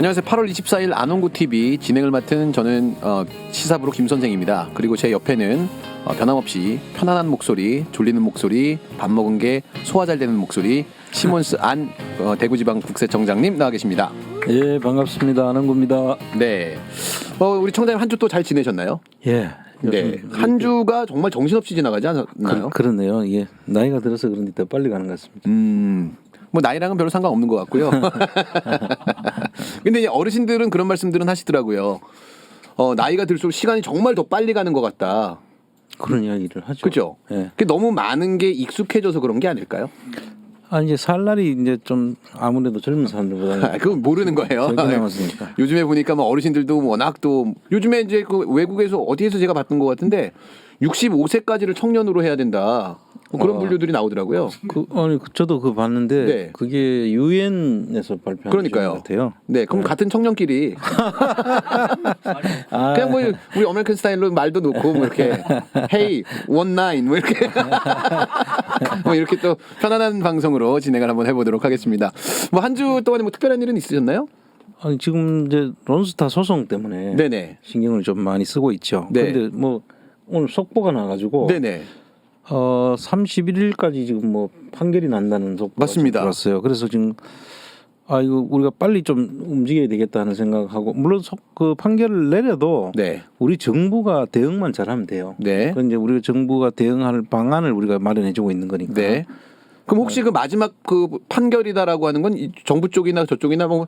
안녕하세요. 8월 24일 안홍구TV 진행을 맡은 저는 시사부로 김선생입니다. 그리고 제 옆에는 변함없이 편안한 목소리, 졸리는 목소리, 밥 먹은 게 소화 잘 되는 목소리 시몬스 안 대구지방국세청장님 나와 계십니다. 예, 반갑습니다. 안홍구입니다. 네, 우리 청장님 한 주 또 잘 지내셨나요? 예. 네, 한 주가 정말 정신없이 지나가지 않나요? 그러네요. 예, 나이가 들어서 그런데 더 빨리 가는 것 같습니다. 뭐 나이랑은 별로 상관없는 것 같고요. 근데 이제 어르신들은 그런 말씀들은 하시더라고요. 나이가 들수록 시간이 정말 더 빨리 가는 것 같다. 그런 이야기를 하죠. 그렇죠. 예. 너무 많은 게 익숙해져서 그런 게 아닐까요? 이제 살 날이 이제 좀 아무래도 젊은 사람들보다 그건 모르는 거예요. 적게 남았으니까. 요즘에 보니까 뭐 어르신들도 워낙 또 요즘에 이제 그 외국에서 어디에서 제가 봤던 것 같은데 65세까지를 청년으로 해야 된다. 뭐 그런 분류들이 나오더라고요. 저도 그거 봤는데 네. 그게 유엔에서 발표한 그러니까요. 것 같아요. 네, 그럼 같은 청년끼리 그냥 뭐 우리 아메리칸 스타일로 말도 놓고 뭐 이렇게 Hey, 19 뭐 이렇게 뭐 이렇게 또 편안한 방송으로 진행을 한번 해보도록 하겠습니다. 뭐 한 주 동안에 뭐 특별한 일은 있으셨나요? 지금 이제 론스타 소송 때문에 네네. 신경을 좀 많이 쓰고 있죠. 네. 그런데 뭐 오늘 속보가 나가지고 네네. 31일까지 지금 뭐 판결이 난다는 속보가 맞습니다. 들었어요. 그래서 지금 이거 우리가 빨리 좀 움직여야 되겠다는 생각하고 물론 그 판결을 내려도 네. 우리 정부가 대응만 잘하면 돼요. 네. 그건 이제 우리 정부가 대응할 방안을 우리가 마련해주고 있는 거니까. 네. 그럼 혹시 그 마지막 그 판결이다라고 하는 건 정부 쪽이나 저쪽이나 뭐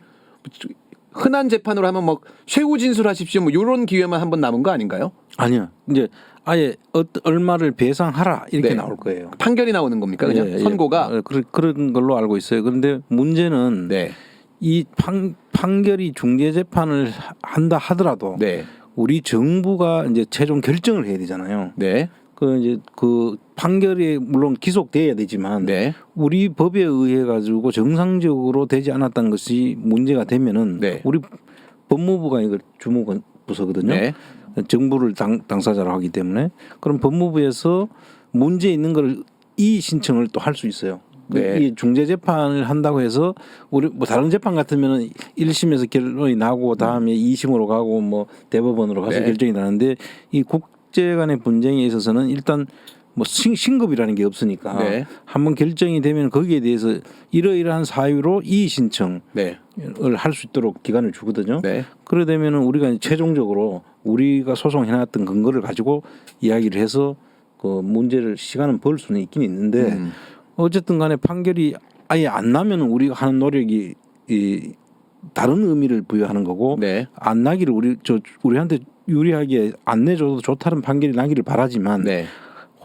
흔한 재판으로 하면 뭐 최후 진술하십시오 뭐 이런 기회만 한 번 남은 거 아닌가요? 아니요. 이제 아예 얼마를 배상하라 이렇게 네. 나올 거예요. 판결이 나오는 겁니까? 그냥 예, 선고가. 예. 그런 걸로 알고 있어요. 그런데 문제는 네. 이 판결이 중재 재판을 한다 하더라도 네. 우리 정부가 이제 최종 결정을 해야 되잖아요. 네. 그 판결이 물론 기속돼야 되지만 네. 우리 법에 의해 가지고 정상적으로 되지 않았다는 것이 문제가 되면은 네. 우리 법무부가 이걸 주무 부서거든요. 네. 정부를 당사자로 하기 때문에 그럼 법무부에서 문제 있는 걸 이의 신청을 또 할 수 있어요. 네. 이 중재 재판을 한다고 해서 우리 뭐 다른 재판 같으면은 1심에서 결론이 나고 다음에 2심으로 가고 뭐 대법원으로 가서 네. 결정이 나는데 이 국제 간의 분쟁에 있어서는 일단 뭐 신급이라는 게 없으니까 네. 한번 결정이 되면 거기에 대해서 이러이러한 사유로 이의 신청을 네. 할 수 있도록 기간을 주거든요. 네. 그래 되면은 우리가 최종적으로 우리가 소송해놨던 근거를 가지고 이야기를 해서 그 문제를 시간은 벌 수는 있긴 있는데 어쨌든 간에 판결이 아예 안 나면 우리가 하는 노력이 다른 의미를 부여하는 거고 네. 안 나기를 우리한테 유리하게 안 내줘도 좋다는 판결이 나기를 바라지만 네.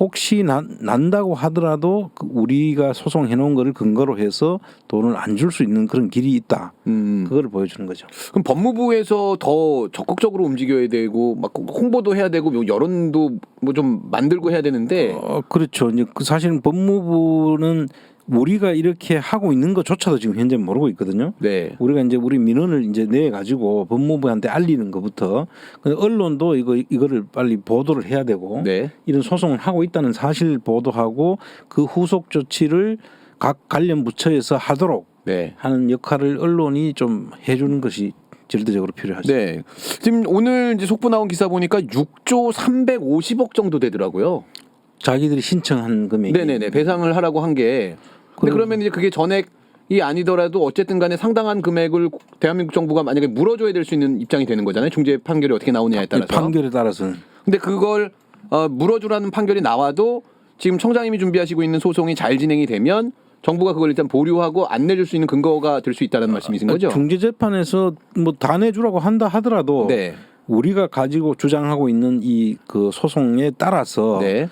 혹시 난다고 하더라도 우리가 소송해 놓은 거를 근거로 해서 돈을 안 줄 수 있는 그런 길이 있다. 그거를 보여주는 거죠. 그럼 법무부에서 더 적극적으로 움직여야 되고 막 홍보도 해야 되고 뭐 여론도 뭐 좀 만들고 해야 되는데 그렇죠. 이제 사실은 법무부는 우리가 이렇게 하고 있는 것조차도 지금 현재 모르고 있거든요. 네. 우리가 이제 우리 민원을 이제 내 가지고 법무부한테 알리는 것부터 언론도 이거를 빨리 보도를 해야 되고 네. 이런 소송을 하고 있다는 사실 보도하고 그 후속 조치를 각 관련 부처에서 하도록 네. 하는 역할을 언론이 좀 해주는 것이 절대적으로 필요하죠. 네. 지금 오늘 이제 속보 나온 기사 보니까 6조 350억 정도 되더라고요. 자기들이 신청한 금액이. 네네네. 배상을 하라고 한 게. 근데 그러면 이제 그게 전액이 아니더라도 어쨌든 간에 상당한 금액을 대한민국 정부가 만약에 물어줘야 될 수 있는 입장이 되는 거잖아요. 중재 판결이 어떻게 나오냐에 따라서. 판결에 따라서는. 근데 그걸 물어주라는 판결이 나와도 지금 청장님이 준비하시고 있는 소송이 잘 진행이 되면 정부가 그걸 일단 보류하고 안 내줄 수 있는 근거가 될 수 있다는 말씀이신 거죠? 중재재판에서 뭐 다 내주라고 한다 하더라도 네. 우리가 가지고 주장하고 있는 이 그 소송에 따라서 네.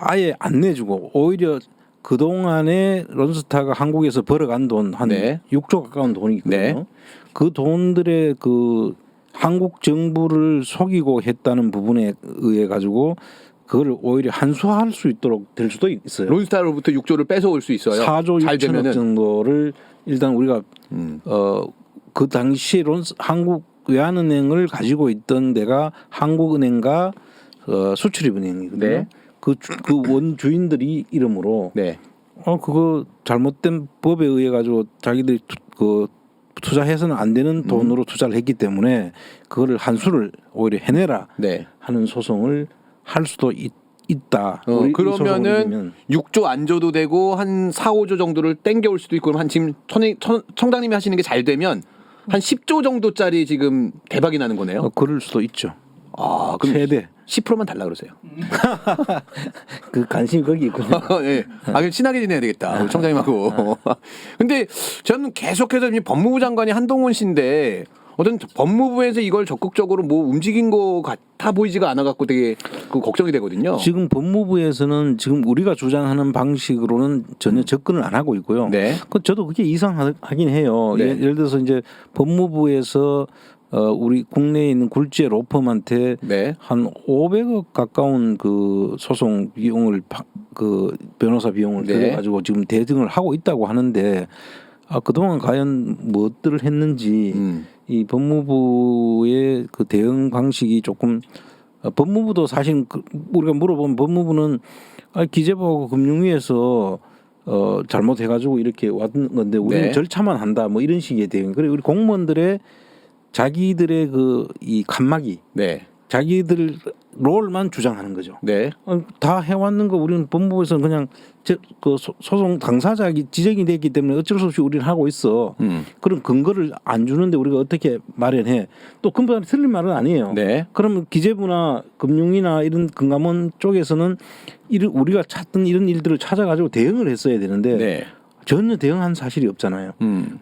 아예 안 내주고 오히려 그 동안에 론스타가 한국에서 벌어간 돈 한 네. 6조 가까운 돈이 있거든요. 네. 그 돈들의 그 한국 정부를 속이고 했다는 부분에 의해 가지고 그걸 오히려 환수할 수 있도록 될 수도 있어요. 론스타로부터 6조를 뺏어올 수 있어요. 4조 잘 6천억 되면은. 정도를 일단 우리가 그 당시에 한국 외환은행을 가지고 있던 데가 한국은행과 수출입은행이거든요. 네. 그 원주인들이 이름으로 네. 그거 잘못된 법에 의해 가지고 자기들이 그 투자해서는 안 되는 돈으로 투자를 했기 때문에 그거를 환수를 오히려 해내라 네. 하는 소송을 할 수도 있다. 우리 이 소송을 그러면은 이기면. 6조 안 줘도 되고 한 4, 5조 정도를 땡겨올 수도 있고, 그럼 한 지금 청장님이 하시는 게 잘 되면 한 10조 정도짜리 지금 대박이 나는 거네요. 그럴 수도 있죠. 아, 그럼 최대 10%만 달라 그러세요. 그 관심이 거기 있군요. 예. 아, 그럼 친하게 지내야 되겠다. 우리 청장님하고. 근데 저는 계속해서 지금 법무부 장관이 한동훈 씨인데 어떤 법무부에서 이걸 적극적으로 뭐 움직인 거 같아 보이지가 않아 갖고 되게 그 걱정이 되거든요. 지금 법무부에서는 지금 우리가 주장하는 방식으로는 전혀 접근을 안 하고 있고요. 네. 그 저도 그게 이상하긴 해요. 네. 예를 들어서 이제 법무부에서 우리 국내에 있는 굴지의 로펌한테 네. 한 500억 가까운 그 소송 비용을 그 변호사 비용을 네. 들여가지고 지금 대등을 하고 있다고 하는데 그동안 과연 무엇들을 했는지 이 법무부의 그 대응 방식이 조금 법무부도 사실 우리가 물어보면 법무부는 기재부하고 금융위에서 잘못해가지고 이렇게 왔는 건데 우리는 네. 절차만 한다 뭐 이런 식의 대응. 그리고 우리 공무원들의 자기들의 그 이 칸막이, 네. 자기들 롤만 주장하는 거죠. 네. 다 해왔는 거 우리는 법무부에서는 그냥 그 소송 당사자가 지정이 됐기 때문에 어쩔 수 없이 우리는 하고 있어. 그런 근거를 안 주는데 우리가 어떻게 마련해? 또 근거가 틀린 말은 아니에요. 네. 그러면 기재부나 금융이나 이런 금감원 쪽에서는 우리가 찾던 이런 일들을 찾아가지고 대응을 했어야 되는데 네. 전혀 대응한 사실이 없잖아요.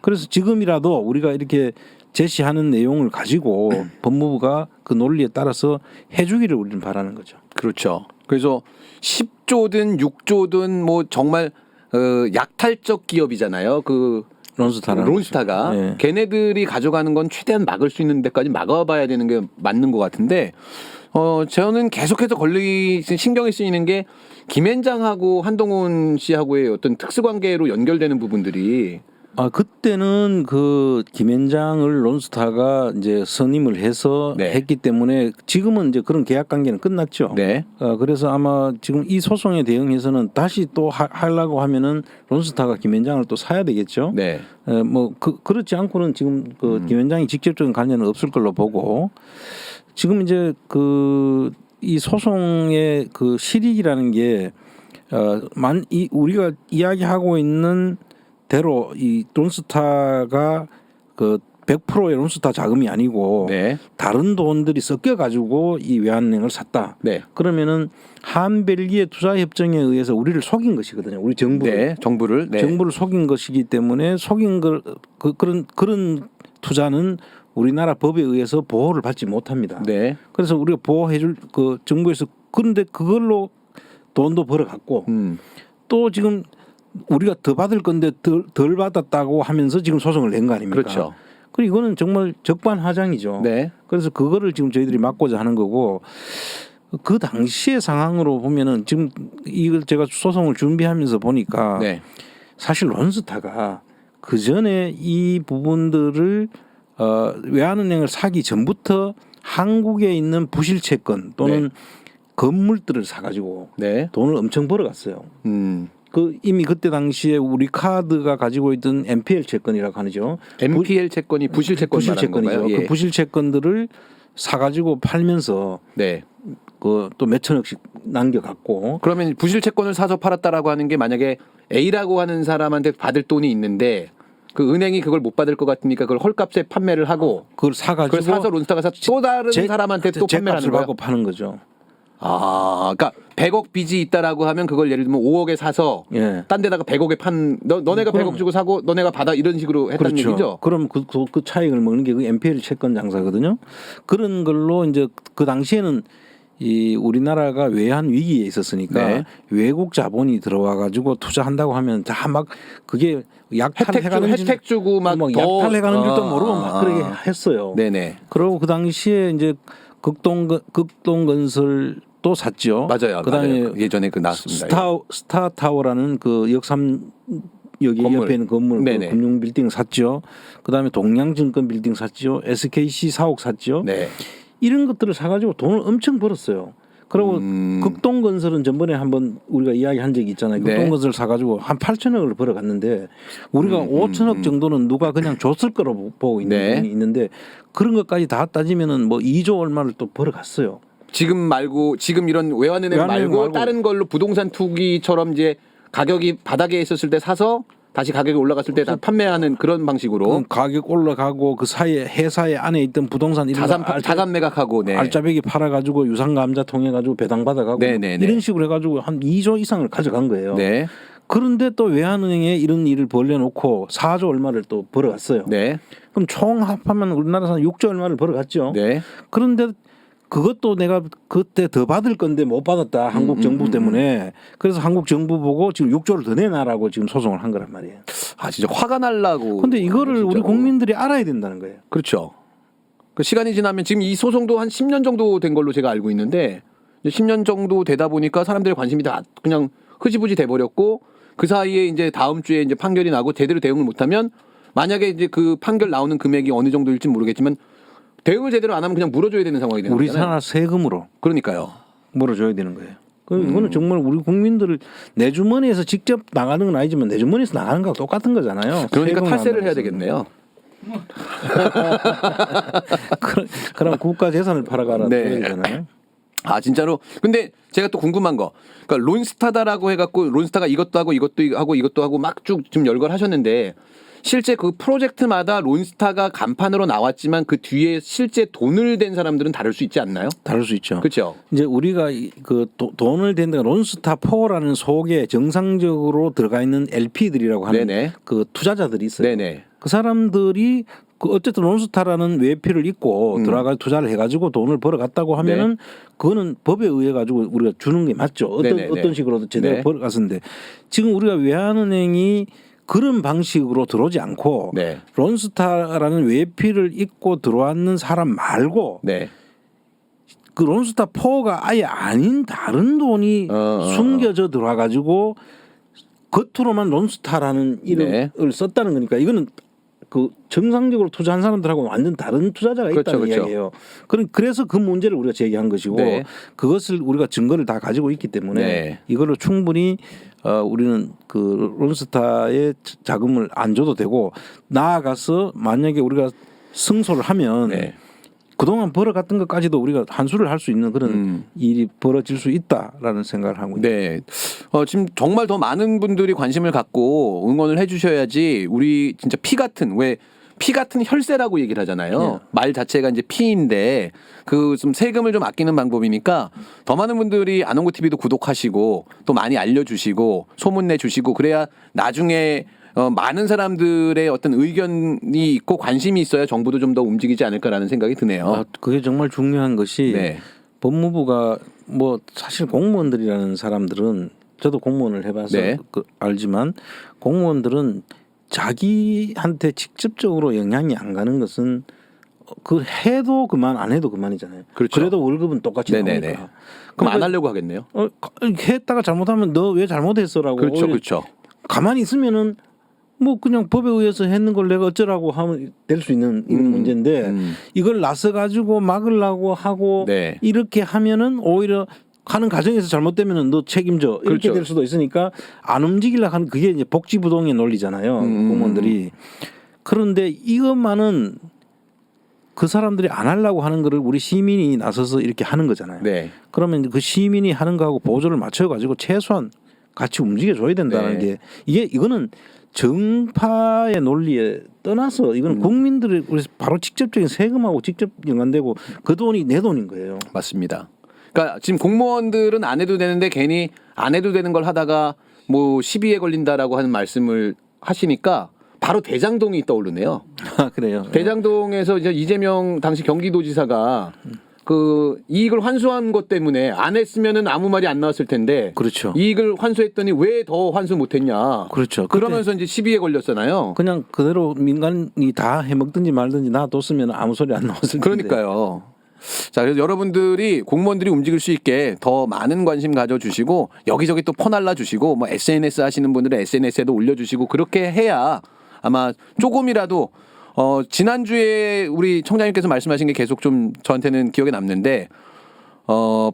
그래서 지금이라도 우리가 이렇게 제시하는 내용을 가지고 법무부가 그 논리에 따라서 해주기를 우리는 바라는 거죠. 그렇죠. 그래서 10조든 6조든 뭐 정말 약탈적 기업이잖아요. 그 론스타가 네. 걔네들이 가져가는 건 최대한 막을 수 있는 데까지 막아봐야 되는 게 맞는 것 같은데 저는 계속해서 신경이 쓰이는 게 김앤장하고 한동훈 씨하고의 어떤 특수관계로 연결되는 부분들이 그때는 그 김앤장을 론스타가 이제 선임을 해서 네. 했기 때문에 지금은 이제 그런 계약 관계는 끝났죠. 네. 그래서 아마 지금 이 소송에 대응해서는 다시 또 하려고 하면은 론스타가 김앤장을 또 사야 되겠죠. 네. 그렇지 않고는 지금 그 김앤장이 직접적인 관련은 없을 걸로 보고 지금 이제 이 소송의 그 실익이라는 게 우리가 이야기하고 있는 대로 이 론스타가 그 100%의 론스타 자금이 아니고 네. 다른 돈들이 섞여 가지고 이 외환은행을 샀다. 네. 그러면은 한벨기에 투자 협정에 의해서 우리를 속인 것이거든요. 우리 정부를. 네. 정부를. 네. 정부를 속인 것이기 때문에 속인 그런 투자는 우리나라 법에 의해서 보호를 받지 못합니다. 네. 그래서 우리가 보호해줄 그 정부에서 그런데 그걸로 돈도 벌어갔고 또 지금 우리가 더 받을 건데 덜 받았다고 하면서 지금 소송을 낸 거 아닙니까? 그렇죠. 그리고 이거는 정말 적반하장이죠. 네. 그래서 그거를 지금 저희들이 막고자 하는 거고 그 당시의 상황으로 보면은 지금 이걸 제가 소송을 준비하면서 보니까 네. 사실 론스타가 그 전에 이 부분들을 외환은행을 사기 전부터 한국에 있는 부실채권 또는 건물들을 사가지고 네. 돈을 엄청 벌어갔어요. 이미 그때 당시에 우리 카드가 가지고 있던 NPL 채권이라고 하죠. NPL 채권이 부실 채권 말하는 건가요? 예. 그 부실 채권들을 사가지고 팔면서 네. 또 몇천억씩 남겨갔고. 그러면 부실 채권을 사서 팔았다라고 하는 게 만약에 A라고 하는 사람한테 받을 돈이 있는데 그 은행이 그걸 못 받을 것 같으니까 그걸 헐값에 판매를 하고 그걸 사가지고 그걸 사서 론스타가 또 다른 사람한테 또 판매를 하는 거예요. 받고 파는 거죠. 그러니까 100억 빚이 있다라고 하면 그걸 예를 들면 5억에 사서 딴 데다가 100억에 너네가 100억 주고 사고 너네가 받아 이런 식으로 했다는 그렇죠. 얘기죠. 그럼 그 차익을 먹는 게 그 NPL 채권 장사거든요. 그런 걸로 이제 그 당시에는 이 우리나라가 외환 위기에 있었으니까 외국 자본이 들어와 가지고 투자한다고 하면 다 막 그게 혜택 주고 막 더 약탈해가는 줄도 모르고 막 그렇게 했어요. 네네. 그리고 그 당시에 이제 극동건설도 샀죠. 맞아요. 그다음에 맞아요. 예전에 나왔습니다. 스타타워라는 그 여기 옆에 있는 건물 그 금융 빌딩 샀죠. 그다음에 동양증권 빌딩 샀죠. SKC 사옥 샀죠. 네. 이런 것들을 사가지고 돈을 엄청 벌었어요. 그리고 극동건설은 전번에 한번 우리가 이야기한 적이 있잖아요. 네. 극동건설 사가지고 한 8천억을 벌어갔는데 우리가 5천억 정도는 누가 그냥 줬을 거라고 보고 있는 네. 부분이 있는데 그런 것까지 다 따지면은 뭐 2조 얼마를 또 벌어갔어요. 지금 말고 지금 이런 외환은행 외환은행 말고 말고. 다른 걸로 부동산 투기처럼 이제 가격이 바닥에 있었을 때 사서 다시 가격이 올라갔을 때 다 판매하는 그런 방식으로 그 가격 올라가고 그 사이에 회사에 안에 있던 부동산 이런 자산 매각하고 네. 알짜배기 팔아가지고 유상감자 통해가지고 배당 받아가고 네네네. 이런 식으로 해가지고 한 2조 이상을 가져간 거예요. 네. 그런데 또 외환은행에 이런 일을 벌려놓고 4조 얼마를 또 벌어갔어요. 네. 그럼 총 합하면 우리나라에서 6조 얼마를 벌어갔죠. 네. 그런데 그것도 내가 그때 더 받을 건데 못 받았다. 한국 정부 때문에. 그래서 한국 정부 보고 지금 6조를 더 내놔라고 지금 소송을 한 거란 말이에요. 아 진짜 화가 날라고. 근데 이거를 우리 진짜로. 국민들이 알아야 된다는 거예요. 그렇죠. 그 시간이 지나면 지금 이 소송도 한 10년 정도 된 걸로 제가 알고 있는데 이제 10년 정도 되다 보니까 사람들의 관심이 다 그냥 흐지부지 돼 버렸고 그 사이에 이제 다음 주에 이제 판결이 나고 제대로 대응을 못하면 만약에 이제 그 판결 나오는 금액이 어느 정도일지 모르겠지만 대응을 제대로 안 하면 그냥 물어줘야 되는 상황이 되는 거잖아요. 우리나라 세금으로 그러니까요. 물어줘야 되는 거예요. 이거는 정말 우리 국민들을 내 주머니에서 직접 나가는 건 아니지만 내 주머니에서 나가는 거하고 똑같은 거잖아요. 그러니까 세금을 탈세를 해야 안 되겠네요. 그럼 국가 재산을 팔아가라 네. 되잖아요. 아 진짜로. 근데 제가 또 궁금한 거. 그러니까 론스타다라고 해갖고 론스타가 이것도 하고 이것도 하고 이것도 하고 막 쭉 좀 열거하셨는데 실제 그 프로젝트마다 론스타가 간판으로 나왔지만 그 뒤에 실제 돈을 댄 사람들은 다를 수 있지 않나요? 다를 수 있죠. 그렇죠. 이제 우리가 그 돈을 댄 데가 론스타4라는 속에 정상적으로 들어가 있는 LP들이라고 하는 네네. 그 투자자들이 있어요. 네네. 그 사람들이 그 어쨌든 론스타라는 외피를 입고 들어가 투자를 해가지고 돈을 벌어갔다고 하면은 그거는 법에 의해 가지고 우리가 주는 게 맞죠. 어떤 식으로든 제대로 네. 벌어갔는데 지금 우리가 외환은행이 그런 방식으로 들어오지 않고 네. 론스타라는 외피를 입고 들어왔는 사람 말고 네. 그 론스타 4가 아예 아닌 다른 돈이 숨겨져 들어와 가지고 겉으로만 론스타라는 이름을 썼다는 거니까 이거는 그 정상적으로 투자한 사람들하고 완전 다른 투자자가 있다는 그렇죠. 이야기예요. 그래서 그 문제를 우리가 제기한 것이고 네. 그것을 우리가 증거를 다 가지고 있기 때문에 네. 이걸로 충분히 우리는 그 론스타의 자금을 안 줘도 되고 나아가서 만약에 우리가 승소를 하면 네. 그동안 벌어갔던 것까지도 우리가 한수를 할 수 있는 그런 일이 벌어질 수 있다라는 생각을 하고 있습니다. 네. 지금 정말 더 많은 분들이 관심을 갖고 응원을 해주셔야지 우리 진짜 피 같은 혈세라고 얘기를 하잖아요. 네. 말 자체가 이제 피인데 그 좀 세금을 좀 아끼는 방법이니까 더 많은 분들이 아농구 TV도 구독하시고 또 많이 알려주시고 소문 내주시고 그래야 나중에 많은 사람들의 어떤 의견이 있고 관심이 있어야 정부도 좀 더 움직이지 않을까라는 생각이 드네요. 그게 정말 중요한 것이 네. 법무부가 뭐 사실 공무원들이라는 사람들은 저도 공무원을 해봐서 네. 알지만 공무원들은 자기한테 직접적으로 영향이 안 가는 것은 그 해도 그만 안 해도 그만이잖아요. 그렇죠. 그래도 월급은 똑같이 네네네. 나오니까. 그럼 안 하려고 하겠네요. 했다가 잘못하면 너 왜 잘못했어라고 그렇죠, 오히려 그렇죠. 가만히 있으면은 뭐 그냥 법에 의해서 했는 걸 내가 어쩌라고 하면 될 수 있는 이런 문제인데 이걸 나서 가지고 막으려고 하고 네. 이렇게 하면은 오히려 하는 과정에서 잘못되면은 너 책임져 이렇게 그렇죠. 될 수도 있으니까 안 움직이려고 하는 그게 이제 복지부동의 논리잖아요. 공무원들이. 그런데 이것만은 그 사람들이 안 하려고 하는 거를 우리 시민이 나서서 이렇게 하는 거잖아요. 네. 그러면 그 시민이 하는 거하고 보조를 맞춰 가지고 최소한 같이 움직여 줘야 된다는 네. 게 이거는 정파의 논리에 떠나서 이거는 국민들의 우리 바로 직접적인 세금하고 직접 연관되고 그 돈이 내 돈인 거예요. 맞습니다. 그러니까 지금 공무원들은 안 해도 되는데 괜히 안 해도 되는 걸 하다가 뭐 시비에 걸린다라고 하는 말씀을 하시니까 바로 대장동이 떠오르네요. 그래요. 대장동에서 이제 이재명 당시 경기도지사가 그 이익을 환수한 것 때문에 안 했으면은 아무 말이 안 나왔을 텐데 그렇죠. 이익을 환수했더니 왜 더 환수 못했냐. 그렇죠. 그러면서 이제 시비에 걸렸잖아요. 그냥 그대로 민간이 다 해먹든지 말든지 놔뒀으면 아무 소리 안 나왔을 텐데. 그러니까요. 자, 그래서 여러분들이 공무원들이 움직일 수 있게 더 많은 관심 가져주시고 여기저기 또 퍼날라 주시고 뭐 SNS 하시는 분들은 SNS에도 올려주시고 그렇게 해야 아마 조금이라도 지난주에 우리 청장님께서 말씀하신 게 계속 좀 저한테는 기억에 남는데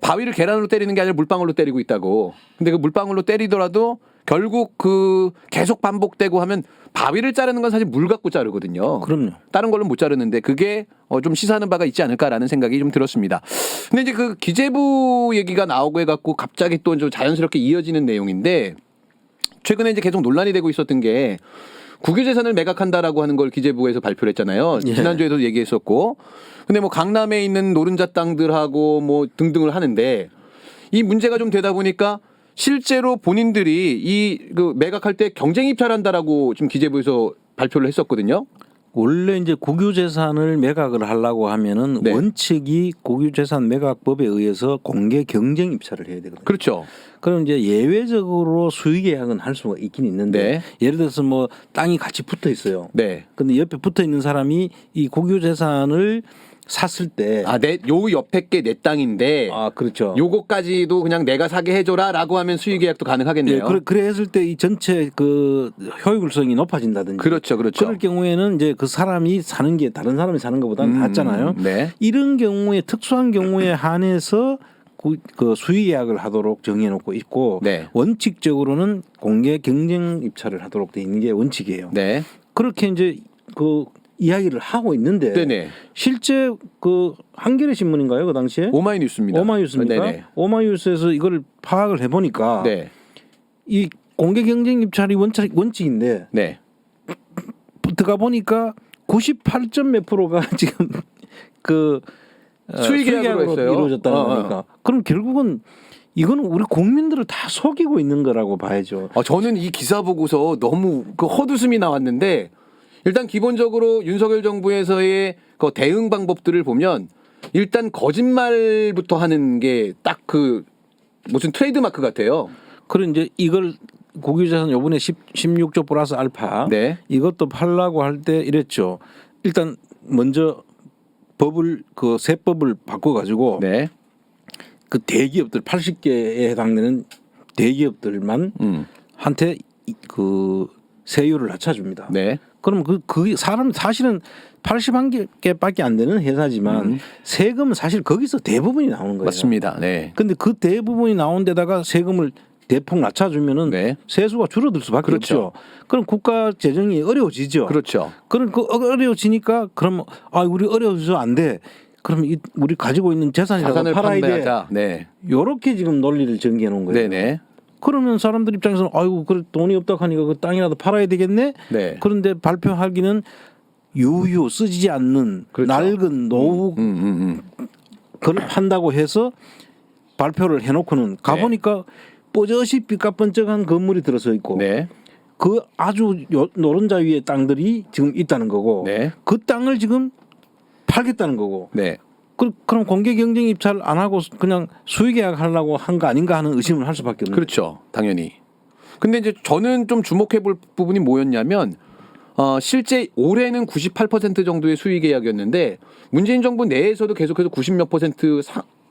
바위를 계란으로 때리는 게 아니라 물방울로 때리고 있다고. 근데 그 물방울로 때리더라도 결국 그 계속 반복되고 하면 바위를 자르는 건 사실 물 갖고 자르거든요. 그럼요. 다른 걸로 못 자르는데 그게 좀 시사하는 바가 있지 않을까라는 생각이 좀 들었습니다. 근데 이제 그 기재부 얘기가 나오고 해갖고 갑자기 또 좀 자연스럽게 이어지는 내용인데 최근에 이제 계속 논란이 되고 있었던 게 국유재산을 매각한다라고 하는 걸 기재부에서 발표를 했잖아요. 예. 지난주에도 얘기했었고. 근데 뭐 강남에 있는 노른자 땅들하고 뭐 등등을 하는데 이 문제가 좀 되다 보니까 실제로 본인들이 이 그 매각할 때 경쟁 입찰한다라고 지금 기재부에서 발표를 했었거든요. 원래 이제 국유재산을 매각을 하려고 하면은 네. 원칙이 국유재산 매각법에 의해서 공개 경쟁 입찰을 해야 되거든요. 그렇죠. 그럼 이제 예외적으로 수의 계약은 할 수가 있긴 있는데 네. 예를 들어서 뭐 땅이 같이 붙어 있어요. 네. 근데 옆에 붙어 있는 사람이 이 국유재산을 샀을 때 요 옆에 게 내 땅인데 그렇죠. 요거까지도 그냥 내가 사게 해줘라라고 하면 수의 계약도 가능하겠네요. 예, 그래 했을 때 이 전체 그 효율성이 높아진다든지. 그렇죠, 그렇죠. 그럴 경우에는 이제 그 사람이 사는 게 다른 사람이 사는 것보다는 낫잖아요. 네. 이런 경우에 특수한 경우에 한해서 그 수의 계약을 하도록 정해놓고 있고 네. 원칙적으로는 공개 경쟁 입찰을 하도록 돼 있는 게 원칙이에요. 네. 그렇게 이제 그 이야기를 하고 있는데 네네. 실제 그 한겨레 신문인가요 그 당시에? 오마이뉴스입니다. 오마이뉴스입니까? 네네. 오마이뉴스에서 이걸 파악을 해보니까 네. 이 공개 경쟁 입찰이 원칙인데 네. 들어가 보니까 98점 몇 프로가 지금 그 수의 계약으로 했어요. 이루어졌다는 거니까. 그럼 결국은 이거는 우리 국민들을 다 속이고 있는 거라고 봐야죠. 저는 이 기사 보고서 너무 그 헛웃음이 나왔는데 일단 기본적으로 윤석열 정부에서의 그 대응 방법들을 보면 일단 거짓말부터 하는 게 딱 그 무슨 트레이드마크 같아요. 그럼 이제 이걸 국유재산 요번에 16조 플러스 알파 네. 이것도 팔라고 할 때 이랬죠. 일단 먼저 법을 그 세법을 바꿔 가지고 네. 그 대기업들 80개에 해당되는 대기업들만 한테 그 세율을 낮춰줍니다. 네. 그럼 그 사람 사실은 81개밖에 안 되는 회사지만 세금은 사실 거기서 대부분이 나오는 거예요. 맞습니다. 네. 근데 그 대부분이 나온 데다가 세금을 대폭 낮춰주면은 네. 세수가 줄어들 수밖에 그렇죠. 없죠. 그럼 국가 재정이 어려워지죠. 그렇죠. 그럼 그 어려워지니까 그럼 우리 어려워서 안 돼. 그럼 우리 가지고 있는 재산이라도 자산을 팔아야 돼. 판매하자. 네. 요렇게 지금 논리를 전개해 놓은 거예요. 네네. 그러면 사람들 입장에서는 아이고 그래 돈이 없다고 하니까 그 땅이라도 팔아야 되겠네. 네. 그런데 발표하기는 유유 쓰지 않는 그렇죠. 낡은 노후 그걸 판다고 해서 발표를 해놓고는 가보니까 뽀젓이 삐까뻔쩍한 건물이 들어서 있고 네. 그 아주 노른자 위에 땅들이 지금 있다는 거고 네. 그 땅을 지금 팔겠다는 거고 네. 그럼 공개 경쟁 입찰 안 하고 그냥 수의 계약하려고 한 거 아닌가 하는 의심을 할 수밖에 없는 그렇죠. 당연히. 근데 이제 저는 좀 주목해 볼 부분이 뭐였냐면 실제 올해는 98% 정도의 수의 계약이었는데 문재인 정부 내에서도 계속해서 90몇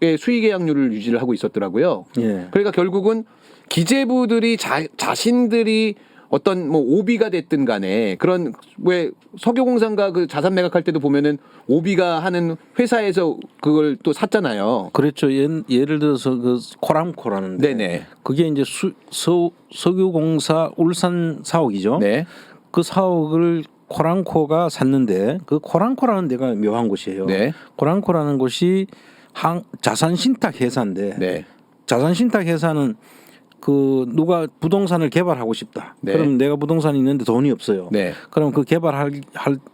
%의 수의 계약률을 유지를 하고 있었더라고요. 예. 그러니까 결국은 기재부들이 자신들이 어떤 뭐 오비가 됐든 간에 그런 왜 석유공사가 그 자산 매각할 때도 보면은 오비가 하는 회사에서 그걸 또 샀잖아요. 그렇죠. 예를 들어서 그 코람코라는데 네네. 그게 이제 석유공사 울산 사옥이죠. 네. 그 사옥을 코랑코가 샀는데 그 코랑코라는 데가 묘한 곳이에요. 네. 코랑코라는 곳이 자산신탁 회사인데 네. 자산신탁 회사는 그 누가 부동산을 개발하고 싶다. 네. 그럼 내가 부동산이 있는데 돈이 없어요. 네. 그럼 그 개발할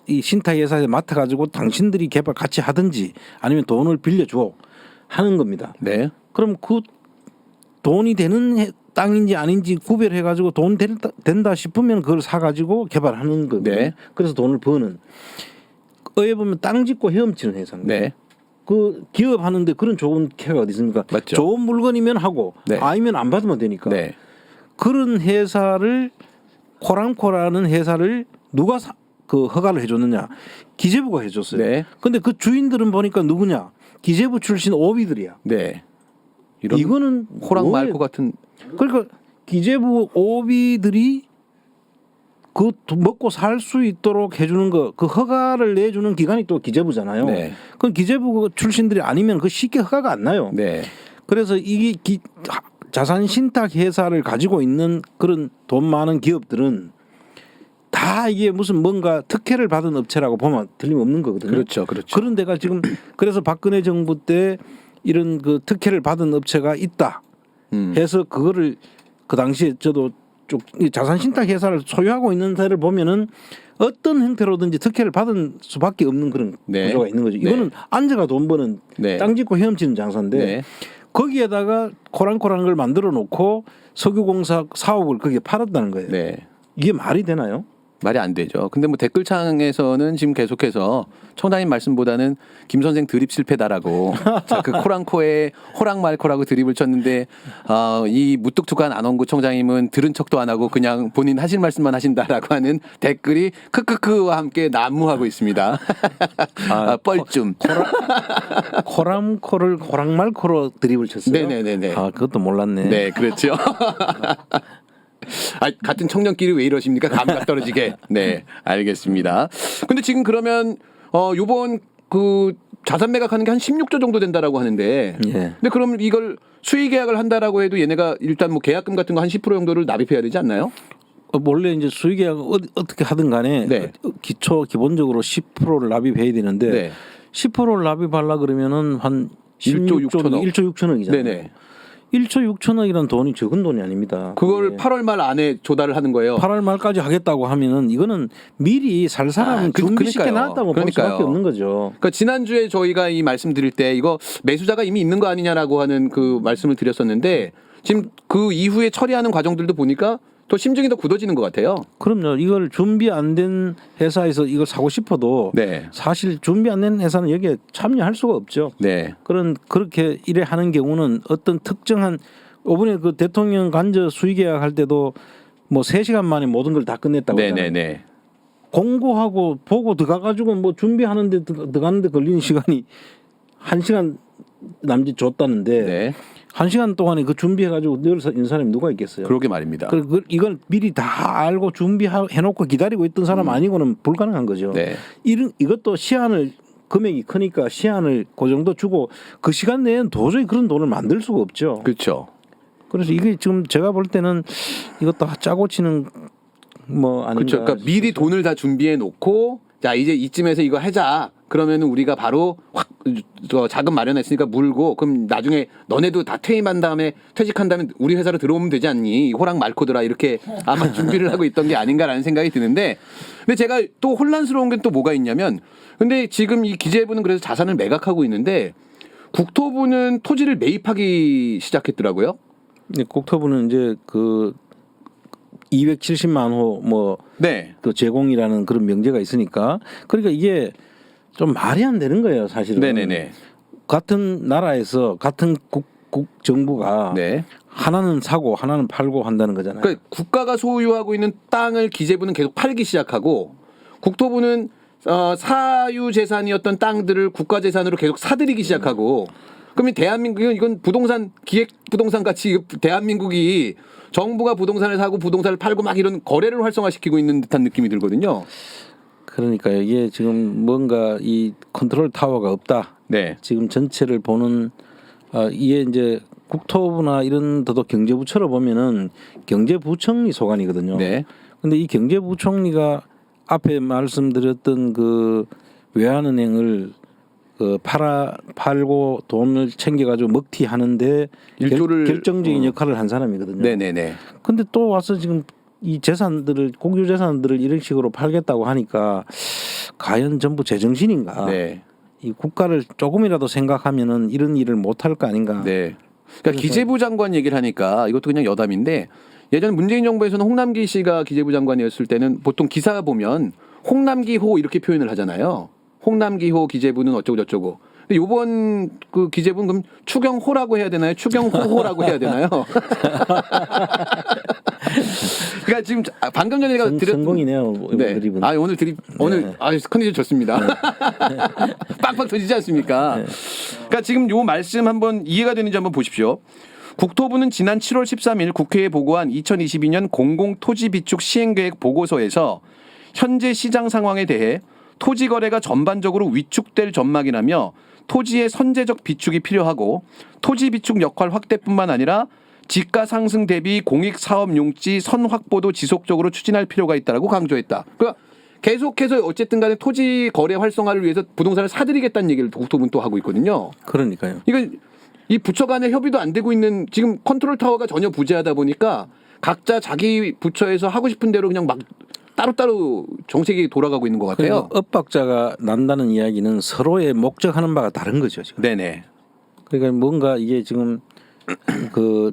이 신탁 회사에 맡아 가지고 당신들이 개발 같이 하든지 아니면 돈을 빌려줘 하는 겁니다. 네. 그럼 그 돈이 되는 땅인지 아닌지 구별해 가지고 돈 된다 싶으면 그걸 사 가지고 개발하는 거거든요. 네. 그래서 돈을 버는. 어에 보면 땅 짓고 헤엄치는 회사입니다. 네. 그 기업 하는데 그런 좋은 캐가 어디 있습니까? 맞죠. 좋은 물건이면 하고 네. 아니면 안 받으면 되니까. 네. 그런 회사를 코랑코라는 회사를 누가 그 허가를 해줬느냐? 기재부가 해줬어요. 네. 근데 그 주인들은 보니까 누구냐? 기재부 출신 오비들이야. 네. 이런 이거는 호랑 뭐예요? 말고 같은 그러니까 기재부 오비들이 그 먹고 살 수 있도록 해주는 거, 그 허가를 내주는 기관이 또 기재부잖아요. 네. 그건 기재부 출신들이 아니면 그 쉽게 허가가 안 나요. 네. 그래서 이게 자산 신탁 회사를 가지고 있는 그런 돈 많은 기업들은 다 이게 무슨 뭔가 특혜를 받은 업체라고 보면 틀림없는 거거든요. 그렇죠, 그렇죠. 그런 데가 지금 그래서 박근혜 정부 때 이런 그 특혜를 받은 업체가 있다 해서 그거를 그 당시에 저도 쭉 자산 신탁 회사를 소유하고 있는 데를 보면은 어떤 형태로든지 특혜를 받은 수밖에 없는 그런 네. 구조가 있는 거죠. 이거는 앉아가 돈 버는 네. 땅 짓고 헤엄치는 장사인데 네. 거기에다가 코랑코랑 걸 만들어 놓고 석유공사 사업을 거기에 팔았다는 거예요. 네. 이게 말이 되나요? 말이 안 되죠. 근데 뭐 댓글창에서는 지금 계속해서 청장님 말씀보다는 김 선생 드립 실패다라고 자, 그 코랑코에 호랑말코라고 드립을 쳤는데 이 무뚝뚝한 안원구 청장님은 들은 척도 안 하고 그냥 본인 하실 말씀만 하신다라고 하는 댓글이 크크크와 함께 난무하고 있습니다. 뻘쭘. 코랑코를 호랑말코로 드립을 쳤어요. 네네네네. 아 그것도 몰랐네. 네, 그렇죠. 같은 청년끼리 왜 이러십니까? 감각 떨어지게. 네, 알겠습니다. 근데 지금 그러면 요번 그 자산 매각하는 게 한 16조 정도 된다라고 하는데. 예. 근데 그럼 이걸 수의 계약을 한다라고 해도 얘네가 일단 뭐 계약금 같은 거 한 10% 정도를 납입해야 되지 않나요? 원래 이제 수의계약 어떻게 하든 간에 네. 기본적으로 10%를 납입해야 되는데 네. 10%를 납입하려 그러면은 한 1조 6천억. 1조 6천억이잖아요. 네네. 1조 6천억이라는 돈이 적은 돈이 아닙니다. 그걸 예. 8월 말 안에 조달을 하는 거예요. 8월 말까지 하겠다고 하면은 이거는 미리 살 사람은 준비 쉽게 그러니까요. 나왔다고 볼 그러니까요. 수밖에 없는 거죠. 그러니까 지난주에 저희가 이 말씀드릴 때 이거 매수자가 이미 있는 거 아니냐라고 하는 그 말씀을 드렸었는데 지금 그 이후에 처리하는 과정들도 보니까 더 심증이 더 굳어지는 것 같아요. 그럼요. 이걸 준비 안 된 회사에서 이걸 사고 싶어도 네. 사실 준비 안 된 회사는 여기에 참여할 수가 없죠. 네. 그렇게 일에 하는 경우는 어떤 특정한 이번에 그 대통령 간접 수의 계약할 때도 뭐 3시간 만에 모든 걸 다 끝냈다고 하잖아요. 네네네. 공고하고 보고 들어가가지고 뭐 준비하는데 들어가는데 걸리는 시간이 1시간 남짓 줬다는데 네. 1시간 동안에 그 준비해가지고 늘 있는 사람이 누가 있겠어요? 그러게 말입니다. 이걸 미리 다 알고 준비해놓고 기다리고 있던 사람 아니고는 불가능한 거죠. 네. 이것도 시한을 금액이 크니까 시한을 그 정도 주고 그 시간 내에는 도저히 그런 돈을 만들 수가 없죠. 그렇죠. 그래서 이게 지금 제가 볼 때는 이것도 짜고 치는 뭐 아닌가. 그렇죠. 그러니까 미리 돈을 다 준비해 놓고 자 이제 이쯤에서 이거 하자. 그러면은 우리가 바로 확 자금 마련했으니까 물고 그럼 나중에 너네도 다 퇴임한 다음에 퇴직한 다음에 우리 회사로 들어오면 되지 않니? 호랑 말코들아 이렇게 아마 준비를 하고 있던 게 아닌가라는 생각이 드는데 근데 제가 또 혼란스러운 게 또 뭐가 있냐면 근데 지금 이 기재부는 그래서 자산을 매각하고 있는데 국토부는 토지를 매입하기 시작했더라고요. 국토부는 이제 그 270만 호 뭐 네. 그 제공이라는 그런 명제가 있으니까 그러니까 이게 좀 말이 안 되는 거예요, 사실은. 네네네. 같은 나라에서 같은 국 정부가 네. 하나는 사고 하나는 팔고 한다는 거잖아요. 그러니까 국가가 소유하고 있는 땅을 기재부는 계속 팔기 시작하고 국토부는 사유 재산이었던 땅들을 국가 재산으로 계속 사들이기 시작하고 그러면 대한민국은 이건 부동산 기획 부동산 같이 대한민국이 정부가 부동산을 사고 부동산을 팔고 막 이런 거래를 활성화시키고 있는 듯한 느낌이 들거든요. 그러니까 이게 지금 뭔가 이 컨트롤 타워가 없다. 네. 지금 전체를 보는 이게 이제 국토부나 이런 데도 경제부처럼 보면은 경제부총리 소관이거든요. 네. 근데 이 경제부총리가 앞에 말씀드렸던 그 외환은행을 그 팔고 돈을 챙겨가지고 먹튀하는데 결정적인 역할을 한 사람이거든요. 네네네. 근데 또 와서 지금 이 재산들을 국유 재산들을 이런 식으로 팔겠다고 하니까 과연 전부 제정신인가? 네. 이 국가를 조금이라도 생각하면은 이런 일을 못할 거 아닌가? 네. 그러니까 기재부 장관 얘기를 하니까 이것도 그냥 여담인데 예전 문재인 정부에서는 홍남기 씨가 기재부 장관이었을 때는 보통 기사 보면 홍남기호 이렇게 표현을 하잖아요. 홍남기호 기재부는 어쩌고 저쩌고. 근데 이번 그 기재부는 그럼 추경호라고 해야 되나요? 추경호호라고 해야 되나요? 그러니까 지금 방금 전에 제가 성공이네요. 네. 드립은. 오늘 드립 오늘 컨디션 좋습니다. 빵빵 터지지 않습니까? 그러니까 지금 요 말씀 한번 이해가 되는지 한번 보십시오. 국토부는 지난 7월 13일 국회에 보고한 2022년 공공토지비축 시행계획 보고서에서 현재 시장 상황에 대해 토지 거래가 전반적으로 위축될 전망이라며 토지의 선제적 비축이 필요하고 토지 비축 역할 확대뿐만 아니라 지가 상승 대비 공익 사업 용지 선 확보도 지속적으로 추진할 필요가 있다라고 강조했다. 그러니까 계속해서 어쨌든 간에 토지 거래 활성화를 위해서 부동산을 사들이겠다는 얘기를 국토부는 또 하고 있거든요. 그러니까요. 이건 이 부처 간의 협의도 안 되고 있는 지금 컨트롤 타워가 전혀 부재하다 보니까 각자 자기 부처에서 하고 싶은 대로 그냥 막 따로따로 정책이 돌아가고 있는 것 같아요. 그러니까 엇박자가 난다는 이야기는 서로의 목적하는 바가 다른 거죠. 지금. 네네. 그러니까 뭔가 이게 지금 그